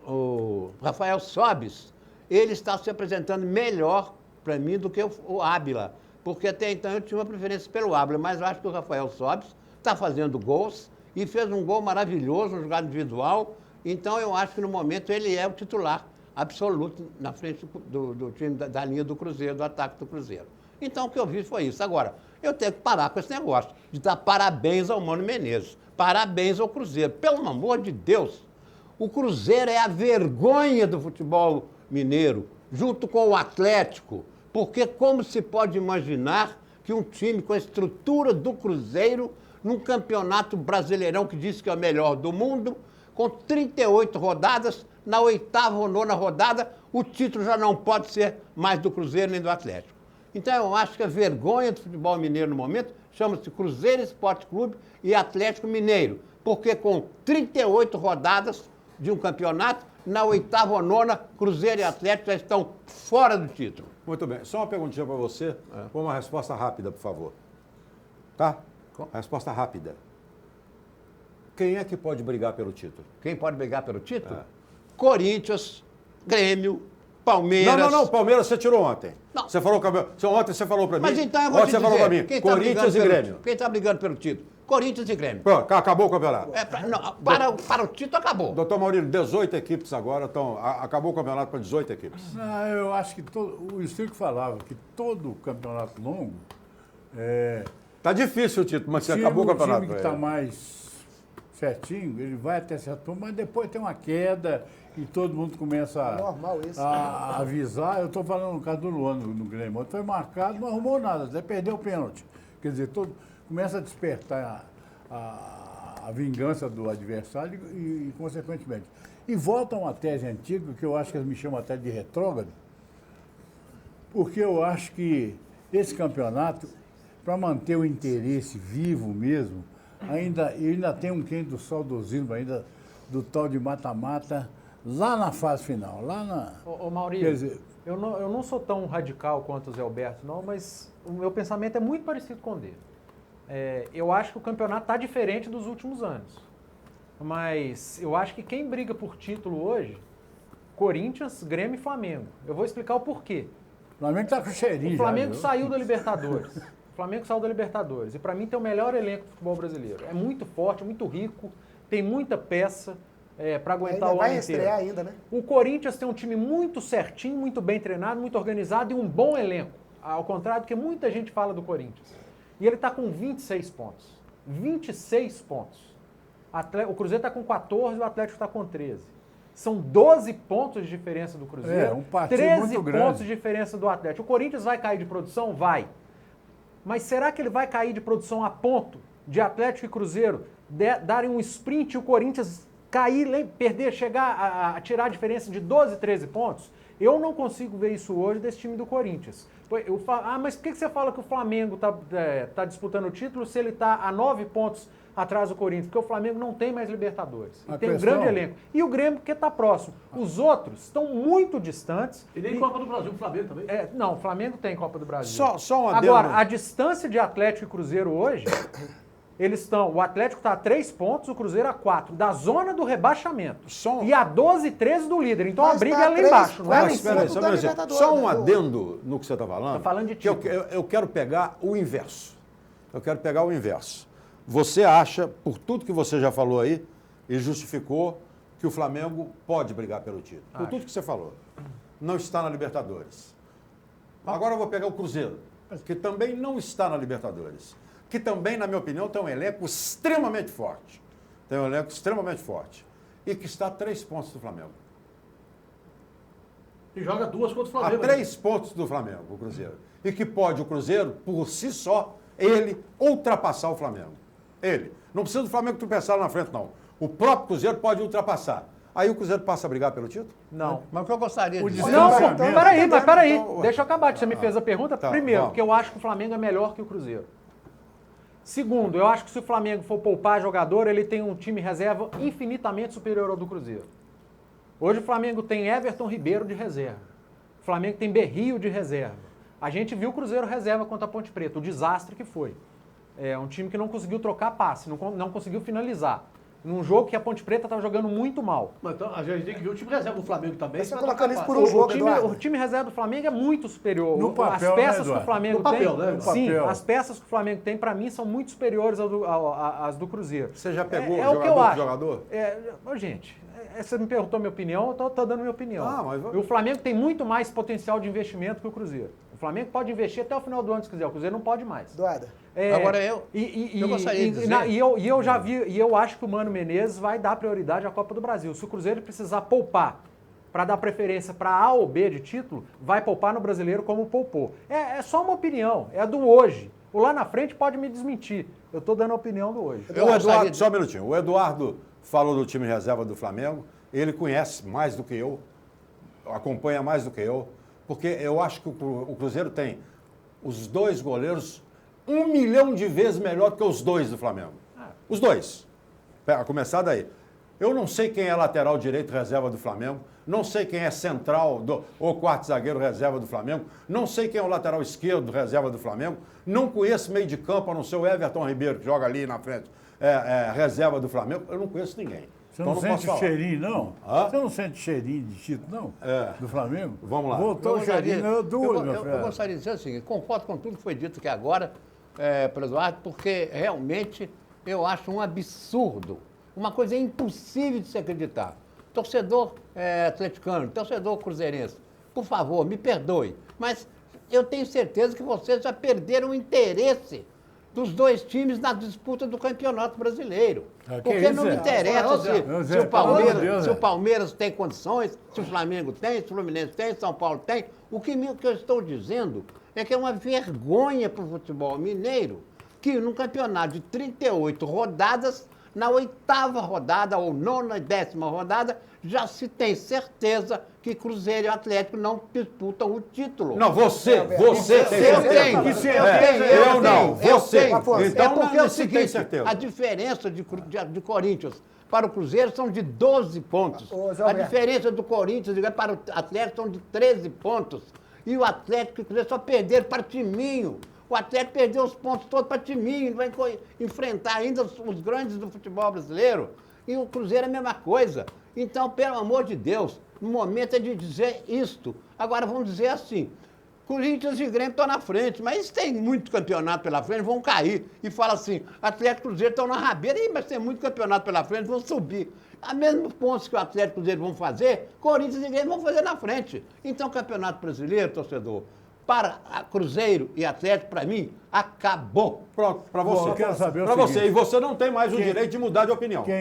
o Rafael Sobis, ele está se apresentando melhor para mim do que o Ábila, porque até então eu tinha uma preferência pelo Ábila, mas eu acho que o Rafael Sobis está fazendo gols e fez um gol maravilhoso, um jogada individual, Então, eu acho que no momento ele é o titular absoluto na frente do time da linha do Cruzeiro, do ataque do Cruzeiro. Então, o que eu vi foi isso. Agora, eu tenho que parar com esse negócio de dar parabéns ao Mano Menezes, parabéns ao Cruzeiro. Pelo amor de Deus, o Cruzeiro é a vergonha do futebol mineiro, junto com o Atlético, porque como se pode imaginar que um time com a estrutura do Cruzeiro, num campeonato brasileirão que diz que é o melhor do mundo, com 38 rodadas, na 8ª ou 9ª rodada, o título já não pode ser mais do Cruzeiro nem do Atlético. Então, eu acho que a vergonha do futebol mineiro no momento chama-se Cruzeiro Esporte Clube e Atlético Mineiro, porque com 38 rodadas de um campeonato, na 8ª ou 9ª, Cruzeiro e Atlético já estão fora do título. Muito bem. Só uma perguntinha para você, com uma resposta rápida, por favor. Tá? Resposta rápida. Quem é que pode brigar pelo título? Quem pode brigar pelo título? Corinthians, Grêmio, Palmeiras. Não, Palmeiras você tirou ontem. Não. Você falou, ontem você falou para mim. Mas então eu vou ontem te você dizer, falou para mim. quem tá Corinthians e Grêmio. Quem está brigando pelo título? Corinthians e Grêmio. Pronto, acabou o campeonato. Para o título acabou. Doutor Maurílio, 18 equipes agora, então acabou o campeonato para 18 equipes. Não, eu acho que o Estrico falava que todo campeonato longo... Tá difícil o título, mas você acabou o campeonato. O time que está mais certinho, ele vai até certo ponto, mas depois tem uma queda e todo mundo começa a avisar. Eu estou falando no caso do Luan no Grêmio. Ontem foi marcado, não arrumou nada, até perdeu o pênalti. Quer dizer, começa a despertar a vingança do adversário e, consequentemente. E volta a uma tese antiga, que eu acho que eles me chamam até de retrógrado, porque eu acho que esse campeonato, para manter o interesse vivo mesmo, ainda tem um quente do saudosismo, ainda do tal de mata-mata, lá na fase final. Ô Maurício, quer dizer, eu não sou tão radical quanto o Zé Alberto, não, mas o meu pensamento é muito parecido com o dele. Eu acho que o campeonato está diferente dos últimos anos. Mas eu acho que quem briga por título hoje, Corinthians, Grêmio e Flamengo. Eu vou explicar o porquê. O Flamengo está com cheirinho. O Flamengo saiu da Libertadores. O Flamengo saiu da Libertadores. E para mim tem o melhor elenco do futebol brasileiro. É muito forte, muito rico, tem muita peça para aguentar o ano inteiro. Vai estrear ainda, né? O Corinthians tem um time muito certinho, muito bem treinado, muito organizado e um bom elenco. Ao contrário do que muita gente fala do Corinthians. E ele está com 26 pontos. 26 pontos. O Cruzeiro está com 14 e o Atlético está com 13. São 12 pontos de diferença do Cruzeiro, um partido 13 muito pontos grande. de diferença do Atlético. O Corinthians vai cair de produção? Vai. Mas será que ele vai cair de produção a ponto de Atlético e Cruzeiro darem um sprint e o Corinthians cair, perder, chegar a tirar a diferença de 12, 13 pontos? Eu não consigo ver isso hoje desse time do Corinthians. Mas por que você fala que o Flamengo está disputando o título se ele está a 9 pontos atrás do Corinthians? Porque o Flamengo não tem mais Libertadores. E tem um grande elenco. E o Grêmio porque está próximo. Os outros estão muito distantes. E nem Copa do Brasil, o Flamengo também. Não, o Flamengo tem Copa do Brasil. Só um adendo. Agora, a distância de Atlético e Cruzeiro hoje, o Atlético está a 3 pontos, o Cruzeiro a 4, da zona do rebaixamento. E a 12 e 13 do líder. Então a briga é lá embaixo, não é lá em cima. Só um adendo no que você está falando. Estou falando de título. Eu quero pegar o inverso. Você acha, por tudo que você já falou aí, e justificou que o Flamengo pode brigar pelo título. Por tudo que você falou. Não está na Libertadores. Agora eu vou pegar o Cruzeiro, que também não está na Libertadores. Que também, na minha opinião, tem um elenco extremamente forte. E que está a 3 pontos do Flamengo. E joga 2 contra o Flamengo. A 3 pontos do Flamengo, o Cruzeiro. E que pode o Cruzeiro, por si só, ele ultrapassar o Flamengo. Ele. Não precisa do Flamengo tropeçar lá na frente, não. O próprio Cruzeiro pode ultrapassar. Aí o Cruzeiro passa a brigar pelo título? Não. Mas o que eu gostaria de dizer... Não, peraí. Então, Deixa eu acabar. Você me fez a pergunta. Tá, Primeiro, vamos. porque eu acho que o Flamengo é melhor que o Cruzeiro. Segundo, eu acho que se o Flamengo for poupar jogador, ele tem um time reserva infinitamente superior ao do Cruzeiro. Hoje o Flamengo tem Everton Ribeiro de reserva. O Flamengo tem Berrio de reserva. A gente viu o Cruzeiro reserva contra a Ponte Preta, o desastre que foi. É um time que não conseguiu trocar passe, não conseguiu finalizar. Num jogo que a Ponte Preta estava jogando muito mal. Mas então, a gente tem que ver o time reserva do Flamengo também. Você pra colocando tocar isso por fácil. um jogo, Eduardo. O time reserva do Flamengo é muito superior. No papel, as peças né, que o Eduardo? Flamengo No papel, tem, né? No sim, papel. as peças que o Flamengo tem, para mim, são muito superiores às do Cruzeiro. Você já pegou o que eu jogador por acho. jogador? Gente, você me perguntou minha opinião, eu tô dando minha opinião. Ah, mas O Flamengo tem muito mais potencial de investimento que o Cruzeiro. O Flamengo pode investir até o final do ano se quiser, o Cruzeiro não pode mais. Eduardo. Agora eu gostaria de dizer... E eu já vi, e eu acho que o Mano Menezes vai dar prioridade à Copa do Brasil. Se o Cruzeiro precisar poupar para dar preferência para A ou B de título, vai poupar no Brasileiro como poupou. É só uma opinião, é do hoje. O lá na frente pode me desmentir. Eu estou dando a opinião do hoje. Só um minutinho. O Eduardo falou do time reserva do Flamengo. Ele conhece mais do que eu, acompanha mais do que eu, porque eu acho que o Cruzeiro tem os dois goleiros 1 milhão de vezes melhor do que os dois do Flamengo. Os dois. A começar daí. Eu não sei quem é lateral direito reserva do Flamengo, não sei quem é central ou quarto zagueiro reserva do Flamengo, não sei quem é o lateral esquerdo reserva do Flamengo, não conheço meio de campo, a não ser o Everton Ribeiro, que joga ali na frente, reserva do Flamengo, eu não conheço ninguém. Você não sente cheirinho, não? Hã? Você não sente cheirinho de título, não? Do Flamengo? Vamos lá. Voltou o cheirinho, eu meu gostaria de dizer o seguinte, concordo com tudo que foi dito aqui agora, pelo Eduardo, porque realmente eu acho um absurdo, uma coisa impossível de se acreditar. Torcedor atleticano, torcedor cruzeirense, por favor, me perdoe, mas eu tenho certeza que vocês já perderam o interesse dos dois times na disputa do Campeonato Brasileiro. Porque não me interessa se o Palmeiras tem condições, se o Flamengo tem, se o Fluminense tem, se o São Paulo tem. O que eu estou dizendo é que é uma vergonha para o futebol mineiro que num campeonato de 38 rodadas, na 8ª rodada, ou 9ª e 10ª rodada, já se tem certeza que Cruzeiro e Atlético não disputam o título. Não, você tem certeza. Eu não, você. Então, porque é o seguinte, a diferença de Corinthians para o Cruzeiro são de 12 pontos. A diferença do Corinthians para o Atlético são de 13 pontos. E o Atlético e o Cruzeiro só perderam para Timinho. O Atlético perdeu os pontos todos para Timinho, vai enfrentar ainda os grandes do futebol brasileiro. E o Cruzeiro é a mesma coisa. Então, pelo amor de Deus, no momento é de dizer isto. Agora, vamos dizer assim, Corinthians e Grêmio estão na frente, mas eles têm muito campeonato pela frente, vão cair. E fala assim, Atlético e Cruzeiro estão na rabeira, mas tem muito campeonato pela frente, vão subir. A mesmos pontos que o Atlético e o Cruzeiro vão fazer, Corinthians e Grêmio vão fazer na frente. Então, o Campeonato Brasileiro, torcedor, para Cruzeiro e Atlético, para mim, acabou. Pronto, para você. Eu quero saber para você. E você não tem mais o direito de mudar de opinião. Quem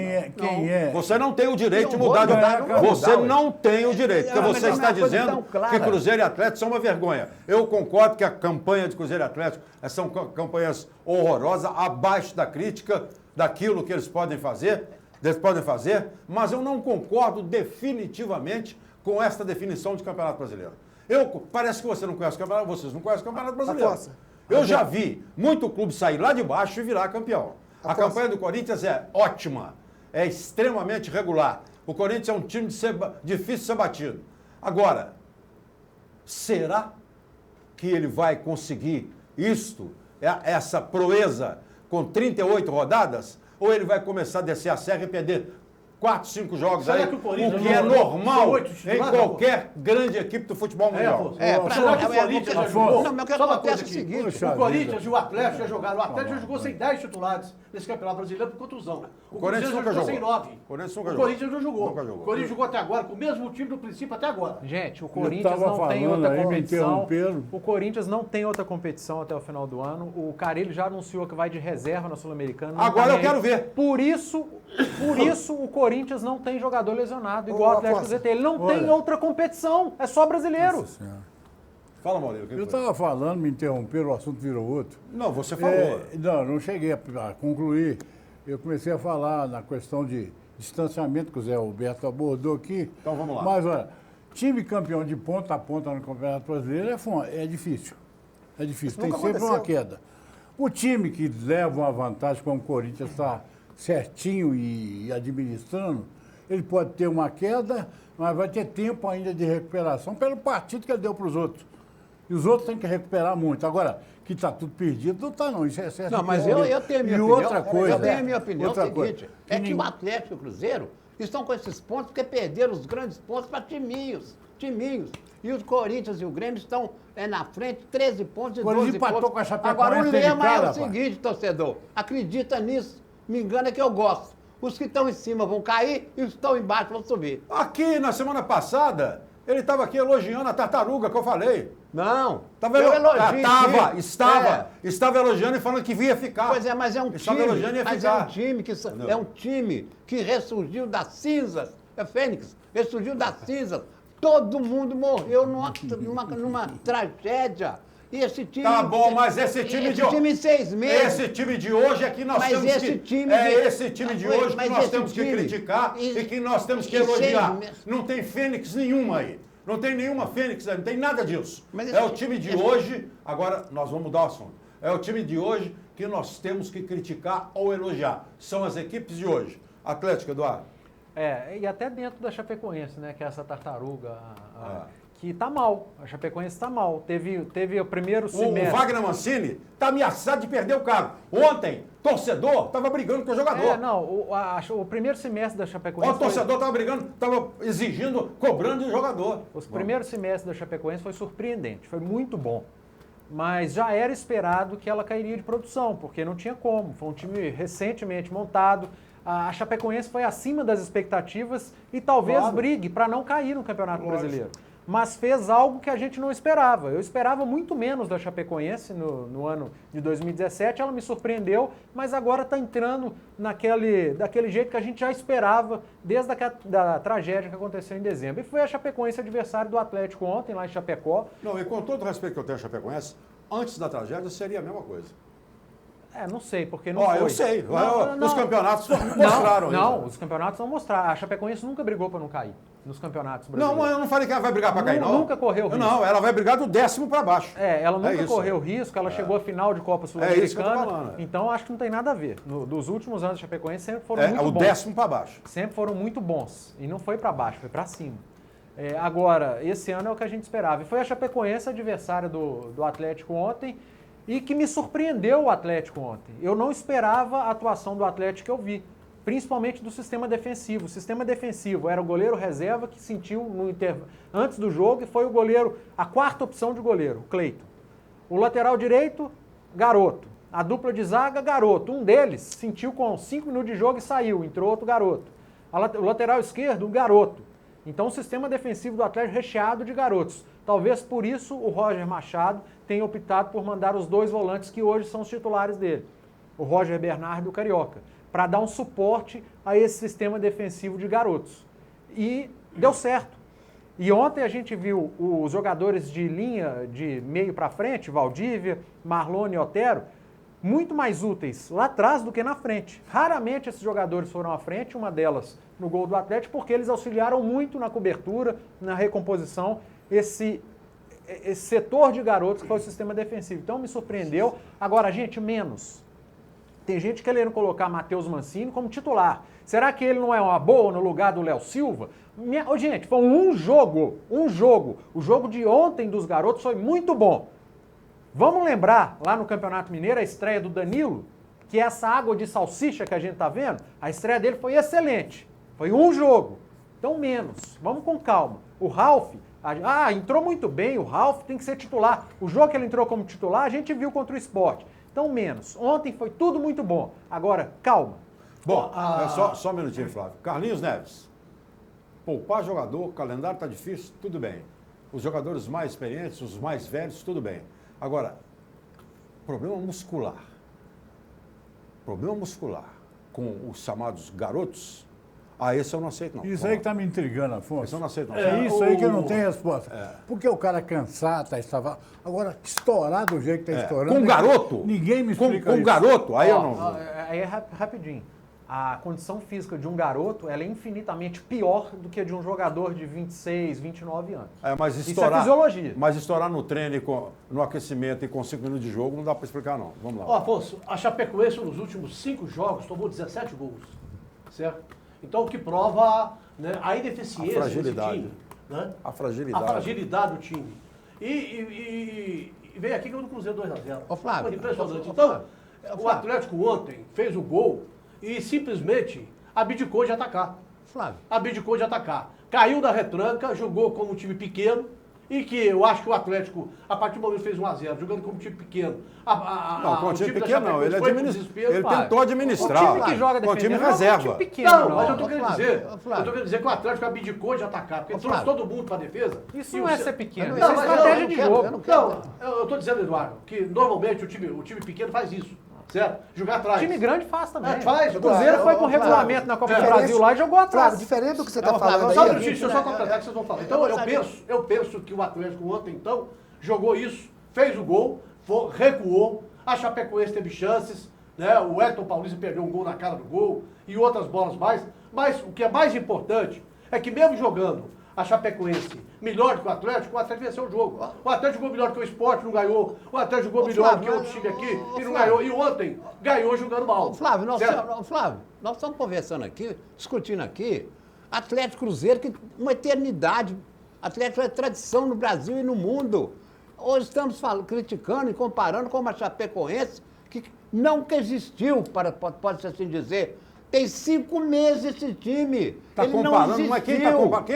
é? Você não tem o direito de mudar de opinião. Você não tem o direito, porque você está dizendo que Cruzeiro e Atlético são uma vergonha. Eu concordo que a campanha de Cruzeiro e Atlético são campanhas horrorosas, abaixo da crítica daquilo que eles podem fazer, mas eu não concordo definitivamente com esta definição de Campeonato Brasileiro. Parece que você não conhece o campeonato, vocês não conhecem o Campeonato Brasileiro. Eu já vi muito clube sair lá de baixo e virar campeão. A campanha do Corinthians é ótima, é extremamente regular. O Corinthians é um time difícil de ser batido. Agora, será que ele vai conseguir essa proeza com 38 rodadas? Ou ele vai começar a descer a serra e perder 4, 5 jogos aí, o que é normal em qualquer grande equipe do futebol mundial. O Corinthians e o Atlético já jogaram. O Atlético já jogou sem 10 titulares nesse Campeonato Brasileiro por contusão. O Corinthians já jogou sem 9. O Corinthians não jogou. O Corinthians jogou até agora com o mesmo time do princípio até agora. Gente, o Corinthians não tem outra competição. O Corinthians não tem outra competição até o final do ano. O Carille já anunciou que vai de reserva na Sul-Americana. Agora eu quero ver. Por isso o Corinthians não tem jogador lesionado, igual o Atlético ZT. Ele não tem outra competição, é só brasileiro. Fala, Maurício. Eu estava falando, me interromperam, o assunto virou outro. Não, você falou. Não cheguei a concluir. Eu comecei a falar na questão de distanciamento que o Zé Roberto abordou aqui. Então vamos lá. Mas, olha, time campeão de ponta a ponta no Campeonato Brasileiro é difícil. É difícil, tem sempre uma queda. O time que leva uma vantagem, como o Corinthians está certinho e administrando, ele pode ter uma queda, mas vai ter tempo ainda de recuperação pelo partido que ele deu para os outros. E os outros têm que recuperar muito. Agora, que está tudo perdido, não está não. Isso é certo. Não, mas eu tenho a minha opinião. E outra coisa... Eu tenho a minha opinião, outra é o seguinte, coisa, é que o Atlético e o Cruzeiro estão com esses pontos porque perderam os grandes pontos para timinhos. E os Corinthians e o Grêmio estão na frente, 13 pontos e 12 pontos. Com a Chapecoense. Agora o lema é o rapaz. seguinte, torcedor, acredita nisso, me engana que eu gosto. Os que estão em cima vão cair e os que estão embaixo vão subir. Aqui, na semana passada, ele estava aqui elogiando a tartaruga que eu falei. Não, eu elogio. Estava elogiando e falando que vinha ficar. Pois é, mas é um time. Elogiando e ia ficar. É um time que ressurgiu das cinzas. É Fênix, ressurgiu das cinzas. Todo mundo morreu numa tragédia. E esse time... Tá bom, mas esse time de hoje... time em 6 meses... Esse time de hoje é que nós temos esse time de hoje que nós temos que criticar e que nós temos que elogiar. Não tem Fênix nenhuma aí. Não tem nenhuma Fênix aí, não tem nada disso. É o time de hoje... Agora, nós vamos mudar o assunto. É o time de hoje que nós temos que criticar ou elogiar. São as equipes de hoje. Atlético, Eduardo. E até dentro da Chapecoense, né? Que é essa tartaruga... Que tá mal, a Chapecoense tá mal. Teve o primeiro semestre... O Wagner Mancini tá ameaçado de perder o cargo. Ontem, torcedor tava brigando com o jogador. O primeiro semestre da Chapecoense... O torcedor tava brigando, tava exigindo, cobrando o jogador. Os primeiros semestres da Chapecoense foi surpreendente, foi muito bom. Mas já era esperado que ela cairia de produção, porque não tinha como. Foi um time recentemente montado. A Chapecoense foi acima das expectativas e talvez brigue para não cair no Campeonato Brasileiro. Mas fez algo que a gente não esperava. Eu esperava muito menos da Chapecoense no ano de 2017, ela me surpreendeu, mas agora está entrando daquele jeito que a gente já esperava desde da tragédia que aconteceu em dezembro. E foi a Chapecoense adversário do Atlético ontem, lá em Chapecó. Não, e com todo o respeito que eu tenho a Chapecoense, antes da tragédia seria a mesma coisa. Não sei, porque não foi. Eu sei. Os campeonatos mostraram isso. Não, os campeonatos não mostraram. A Chapecoense nunca brigou para não cair nos campeonatos brasileiros. Não, eu não falei que ela vai brigar para cair, não. Nunca correu risco. Não, ela vai brigar do 10º para baixo. Ela nunca correu risco, ela chegou à final de Copa Sul-Americana. É isso que eu tô falando. Então, acho que não tem nada a ver. Dos últimos anos, a Chapecoense sempre foram muito bons. É o 10º para baixo. Sempre foram muito bons. E não foi para baixo, foi para cima. Agora, esse ano é o que a gente esperava. E foi a Chapecoense adversária do Atlético ontem, e que me surpreendeu o Atlético ontem. Eu não esperava a atuação do Atlético que eu vi, principalmente do sistema defensivo. O sistema defensivo era o goleiro reserva que sentiu antes do jogo e foi a quarta opção de goleiro, o Cleiton. O lateral direito, Garoto. A dupla de zaga, Garoto. Um deles sentiu com 5 minutos de jogo e saiu, entrou outro Garoto. O lateral esquerdo, um Garoto. Então o sistema defensivo do Atlético recheado de garotos. Talvez por isso o Roger Machado tenha optado por mandar os 2 volantes que hoje são os titulares dele, o Roger Bernardo e o Carioca, para dar um suporte a esse sistema defensivo de garotos. E deu certo. E ontem a gente viu os jogadores de linha de meio para frente, Valdívia, Marlone e Otero, muito mais úteis lá atrás do que na frente. Raramente esses jogadores foram à frente, uma delas no gol do Atlético, porque eles auxiliaram muito na cobertura, na recomposição, esse setor de garotos que foi o sistema defensivo. Então me surpreendeu. Agora, gente, menos. Tem gente querendo colocar Matheus Mancini como titular. Será que ele não é uma boa no lugar do Léo Silva? Gente, foi um jogo. O jogo de ontem dos garotos foi muito bom. Vamos lembrar, lá no Campeonato Mineiro, a estreia do Danilo, que é essa água de salsicha que a gente está vendo, a estreia dele foi excelente. Foi um jogo. Então, menos. Vamos com calma. O Ralf, entrou muito bem, o Ralf tem que ser titular. O jogo que ele entrou como titular, a gente viu contra o Sport. Então, menos. Ontem foi tudo muito bom. Agora, calma. Bom, só um minutinho, Flávio. Carlinhos Neves. Poupar jogador, o calendário está difícil, tudo bem. Os jogadores mais experientes, os mais velhos, tudo bem. Agora, problema muscular com os chamados garotos, esse eu não aceito, não. Isso aí que está me intrigando, Afonso. Isso eu não aceito, não. É isso aí que eu não tenho resposta. Porque o cara cansado, estava... Agora, estourar do jeito que está estourando... Com garoto? Ninguém me explica isso. Com garoto? Aí eu não... Aí é rapidinho. A condição física de um garoto, ela é infinitamente pior do que a de um jogador de 26, 29 anos. Mas isso é fisiologia. Mas estourar no treino, no aquecimento e com 5 minutos de jogo, não dá para explicar, não. Vamos lá. Afonso, a Chapecoense nos últimos 5 jogos tomou 17 gols, certo? Então, o que prova, né, a ineficiência desse time. Né? A fragilidade. A fragilidade do time. e veio aqui que eu no Cruzeiro 2-0. Ô, Flávio. Foi impressionante. Ô, Então, Flávio. o Atlético ontem fez o gol e simplesmente abdicou de atacar. Flávio. Abdicou de atacar. Caiu da retranca, jogou como um time pequeno. E que eu acho que o Atlético, a partir do momento que fez 1-0, jogando como time pequeno. Não, com o time pequeno não, ele ele tentou administrar. O time que joga com o time defendendo não é um reserva. time pequeno, Não, não. mas eu tô querendo dizer. Flávio. Eu tô querendo dizer que o Atlético abdicou de atacar, porque trouxe todo mundo pra defesa. Isso e não o é Ce- ser pequeno, Não, isso é mas estratégia eu de não jogo. eu não quero. Não, eu tô dizendo, Eduardo, que normalmente o time pequeno faz isso, certo? Jogar atrás. Time grande faz também. Faz, O Cruzeiro claro. foi com Flávio, regulamento na Copa do Diferente- Brasil lá e jogou atrás. Flávio, diferente do que você está Não, falando Flávio, Só um aí. minutinho, deixa eu só completar que vocês vão falar. Então, eu penso que o Atlético ontem, então, jogou isso, fez o gol, recuou, a Chapecoense teve chances, né? O Elton Paulista perdeu um gol na cara do gol e outras bolas mais. Mas o que é mais importante é que mesmo jogando a Chapecoense melhor do que o Atlético venceu o jogo. O Atlético jogou melhor que o Sport, não ganhou. O Atlético jogou melhor do que outro time aqui e não ganhou. E ontem ganhou jogando mal. Flávio, Certo? nós estamos conversando aqui, discutindo aqui, Atlético Cruzeiro, que uma eternidade. Atlético é tradição no Brasil e no mundo. Hoje estamos criticando e comparando com uma Chapecoense que nunca existiu, pode-se assim dizer. Tem 5 meses esse time. Tá Ele comparando, não existiu. mas quem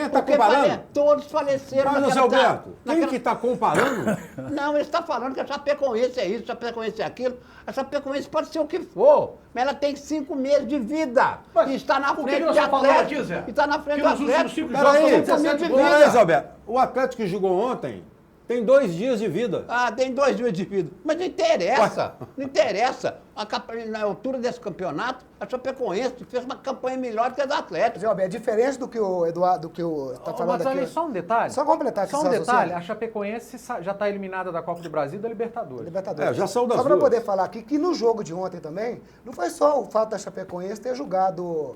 está Porque comparando? todos faleceram. Mas, José Alberto, quem que está comparando? Não, ele está falando que a Chapecoense é isso, a Chapecoense é aquilo. A Chapecoense pode ser o que for, mas ela tem 5 meses de vida. Mas E está na o que frente nós do estamos falando Atlético. aqui, Zé? E está na frente Que do nos últimos Atlético. 5 jogos Tem são 5 meses 17 de gols. Peraí, vida. Zé Alberto, o Atlético que jogou ontem tem 2 dias de vida. Ah, tem 2 dias de vida. Mas não interessa. Não interessa. Na altura desse campeonato, a Chapecoense fez uma campanha melhor que a do Atlético. Zé Alberto, é diferente do que o Eduardo, do que o está falando Mas olha aí, aqui. só um detalhe. Só completar aqui Só um esse detalhe, raciocínio. a Chapecoense já está eliminada da Copa do Brasil e da Libertadores. Libertadores. Já saiu das Só para duas. poder falar aqui que no jogo de ontem também, não foi só o fato da Chapecoense ter jogado,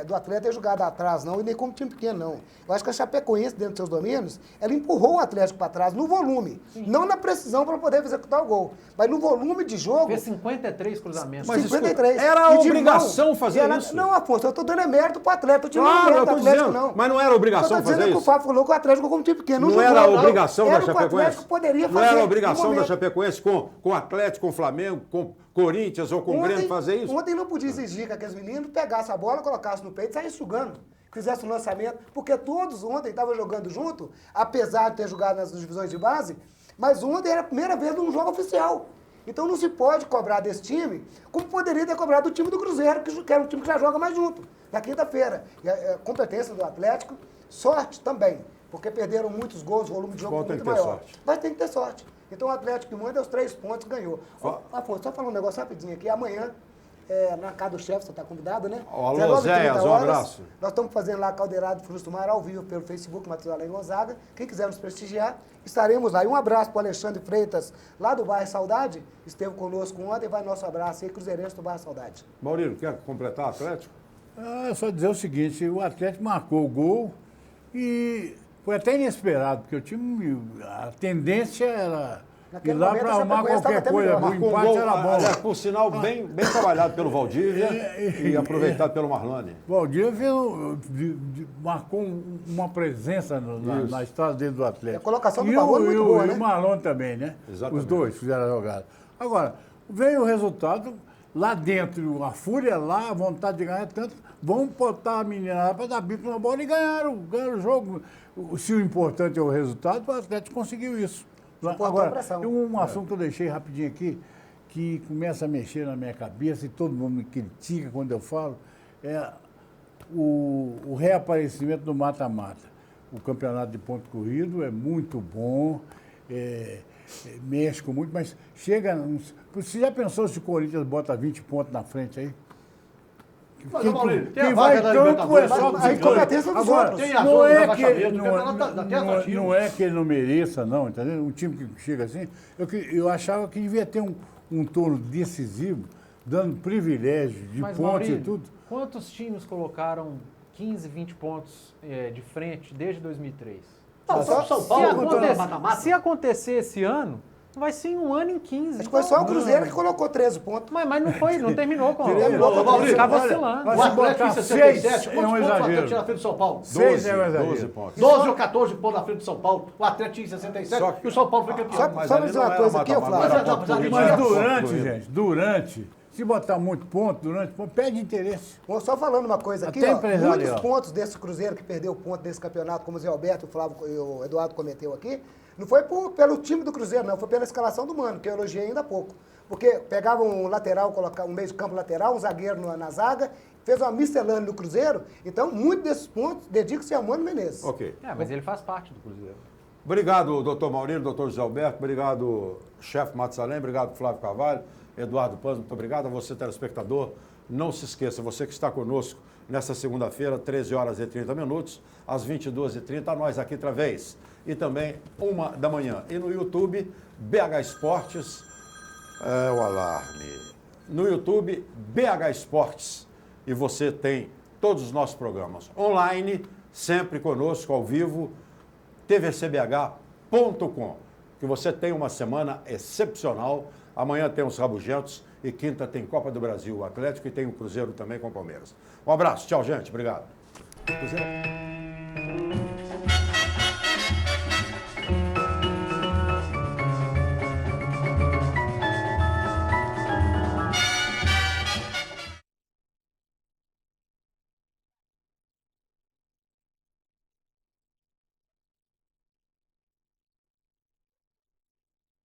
do atleta ter jogado atrás, não, e nem como time pequeno, não. Eu acho que a Chapecoense, dentro dos seus domínios, ela empurrou o Atlético para trás no volume. Não na precisão para poder executar o gol, mas no volume de jogo. Fez 53 cruzamentos. Mas 53. era a E de obrigação mão, fazer isso. Não, Afonso, eu estou dando mérito pro Atlético. O time Claro, não é eu mérito do tô Atlético, dizendo, não. mas não era obrigação Eu tô dizendo fazer que isso? o Fábio falou que o Atlético jogou como time pequeno. Não jogou, era a não. obrigação Era da o que o Chapecoense? Atlético poderia Não fazer. era a no obrigação da momento. Chapecoense com o Atlético, com o Flamengo, com Corinthians ou com o Grêmio fazer isso? Ontem não podia exigir que aqueles meninos pegassem a bola, colocassem no peito e saíssem sugando. Fizessem um lançamento, porque todos ontem estavam jogando junto, apesar de ter jogado nas divisões de base, mas ontem era a primeira vez num jogo oficial. Então não se pode cobrar desse time como poderia ter cobrado do time do Cruzeiro, que era um time que já joga mais junto, na quinta-feira. E a competência do Atlético, sorte também, porque perderam muitos gols, o volume de jogo Futebol foi tem muito que ter maior. sorte. Mas tem que ter sorte. Então o Atlético que manda os 3 pontos ganhou. Afonso, só falar um negócio rapidinho aqui. Amanhã, na casa do chefe, você está convidado, né? Alô, 19h30 Zéias, um abraço. Nós estamos fazendo lá Caldeirada de Frutos do Mar ao vivo pelo Facebook Matheus Além Gonzaga. Quem quiser nos prestigiar, estaremos lá. E um abraço para o Alexandre Freitas, lá do bairro Saudade. Esteve conosco ontem. Vai nosso abraço aí, Cruzeirense do bairro Saudade. Maurílio, quer completar o Atlético? É só dizer o seguinte, o Atlético marcou o gol e foi até inesperado, porque o time, a tendência era ir Naquele lá momento, para a arrumar Chapecoense qualquer estava coisa, até o melhor. Marcou um empate gol, era bom. aliás, por sinal, bem trabalhado pelo Valdívia e aproveitado pelo Marlone. O Valdir marcou uma presença na história dele do Atlético. A colocação do E Marlon é muito boa, E né? o Marlon também, né? Exatamente. Os dois fizeram a jogada. Agora, veio o resultado, lá dentro, a fúria lá, a vontade de ganhar tanto, vamos botar a menina lá para dar bico na bola e ganharam o jogo. Se o importante é o resultado, o Atlético conseguiu isso. Agora, pressão. tem um assunto que eu deixei rapidinho aqui, que começa a mexer na minha cabeça e todo mundo me critica quando eu falo, é o reaparecimento do mata-mata. O campeonato de ponto corrido é muito bom, mexe com muito, mas chega... Você já pensou se o Corinthians bota 20 pontos na frente aí? Mas, Maurílio, tem a Quem vaga vai da campo é Libertadores, só mas a incompetência dos Agora, outros. Tem a não zona do é que rebaixamento, o não, campeonato tá até atrativo. não é que ele não mereça, não, entendeu? Um time que chega assim, eu achava que devia ter um turno decisivo, dando privilégio de Mas, pontos Maurílio, e tudo. quantos times colocaram 15, 20 pontos de frente desde 2003? Não, o próprio São Paulo, Se mata-mata. acontecer esse ano, Vai ser em 1 ano em 15. Acho que foi só o Cruzeiro que colocou 13 pontos. Mas não foi, não terminou com Ô, Maurício, Ficar olha, vacilando. o Atlético em 67, é quantos um pontos o exagero. Atlético tinha na frente do São Paulo? 6 é um 12 exagero. pontos. 12 ou 14 pontos na frente do São Paulo. O Atlético tinha 67 Só que- e o São Paulo foi campeão. Só pra dizer uma coisa aqui, ô Flávio. Durante, se botar muito ponto, perde interesse. Bom, só falando uma coisa aqui, Até ó, empresarial. muitos pontos desse Cruzeiro que perdeu ponto desse campeonato, como o Zé Alberto, o Flávio e o Eduardo cometeu aqui, não foi pelo time do Cruzeiro, não, foi pela escalação do Mano, que eu elogiei ainda há pouco. Porque pegava um lateral, colocava um meio de campo lateral, um zagueiro na zaga, fez uma miscelânea no Cruzeiro, então muitos desses pontos dedicam-se ao Mano Menezes. Ok. Mas ele faz parte do Cruzeiro. Obrigado, doutor Maurílio, doutor José Alberto, obrigado, chefe Matusalém, obrigado, Flávio Carvalho, Eduardo Paz, muito obrigado a você, telespectador. Não se esqueça, você que está conosco nesta segunda-feira, 13 horas e 30 minutos, às 22h30, nós aqui outra vez. E também 1 da manhã. E no YouTube, BH Esportes, o alarme. No YouTube, BH Esportes. E você tem todos os nossos programas online, sempre conosco, ao vivo, tvcbh.com. Que você tenha uma semana excepcional. Amanhã tem os Rabugentos e quinta tem Copa do Brasil, o Atlético, e tem o Cruzeiro também com o Palmeiras. Um abraço, tchau, gente. Obrigado. Cruzeiro.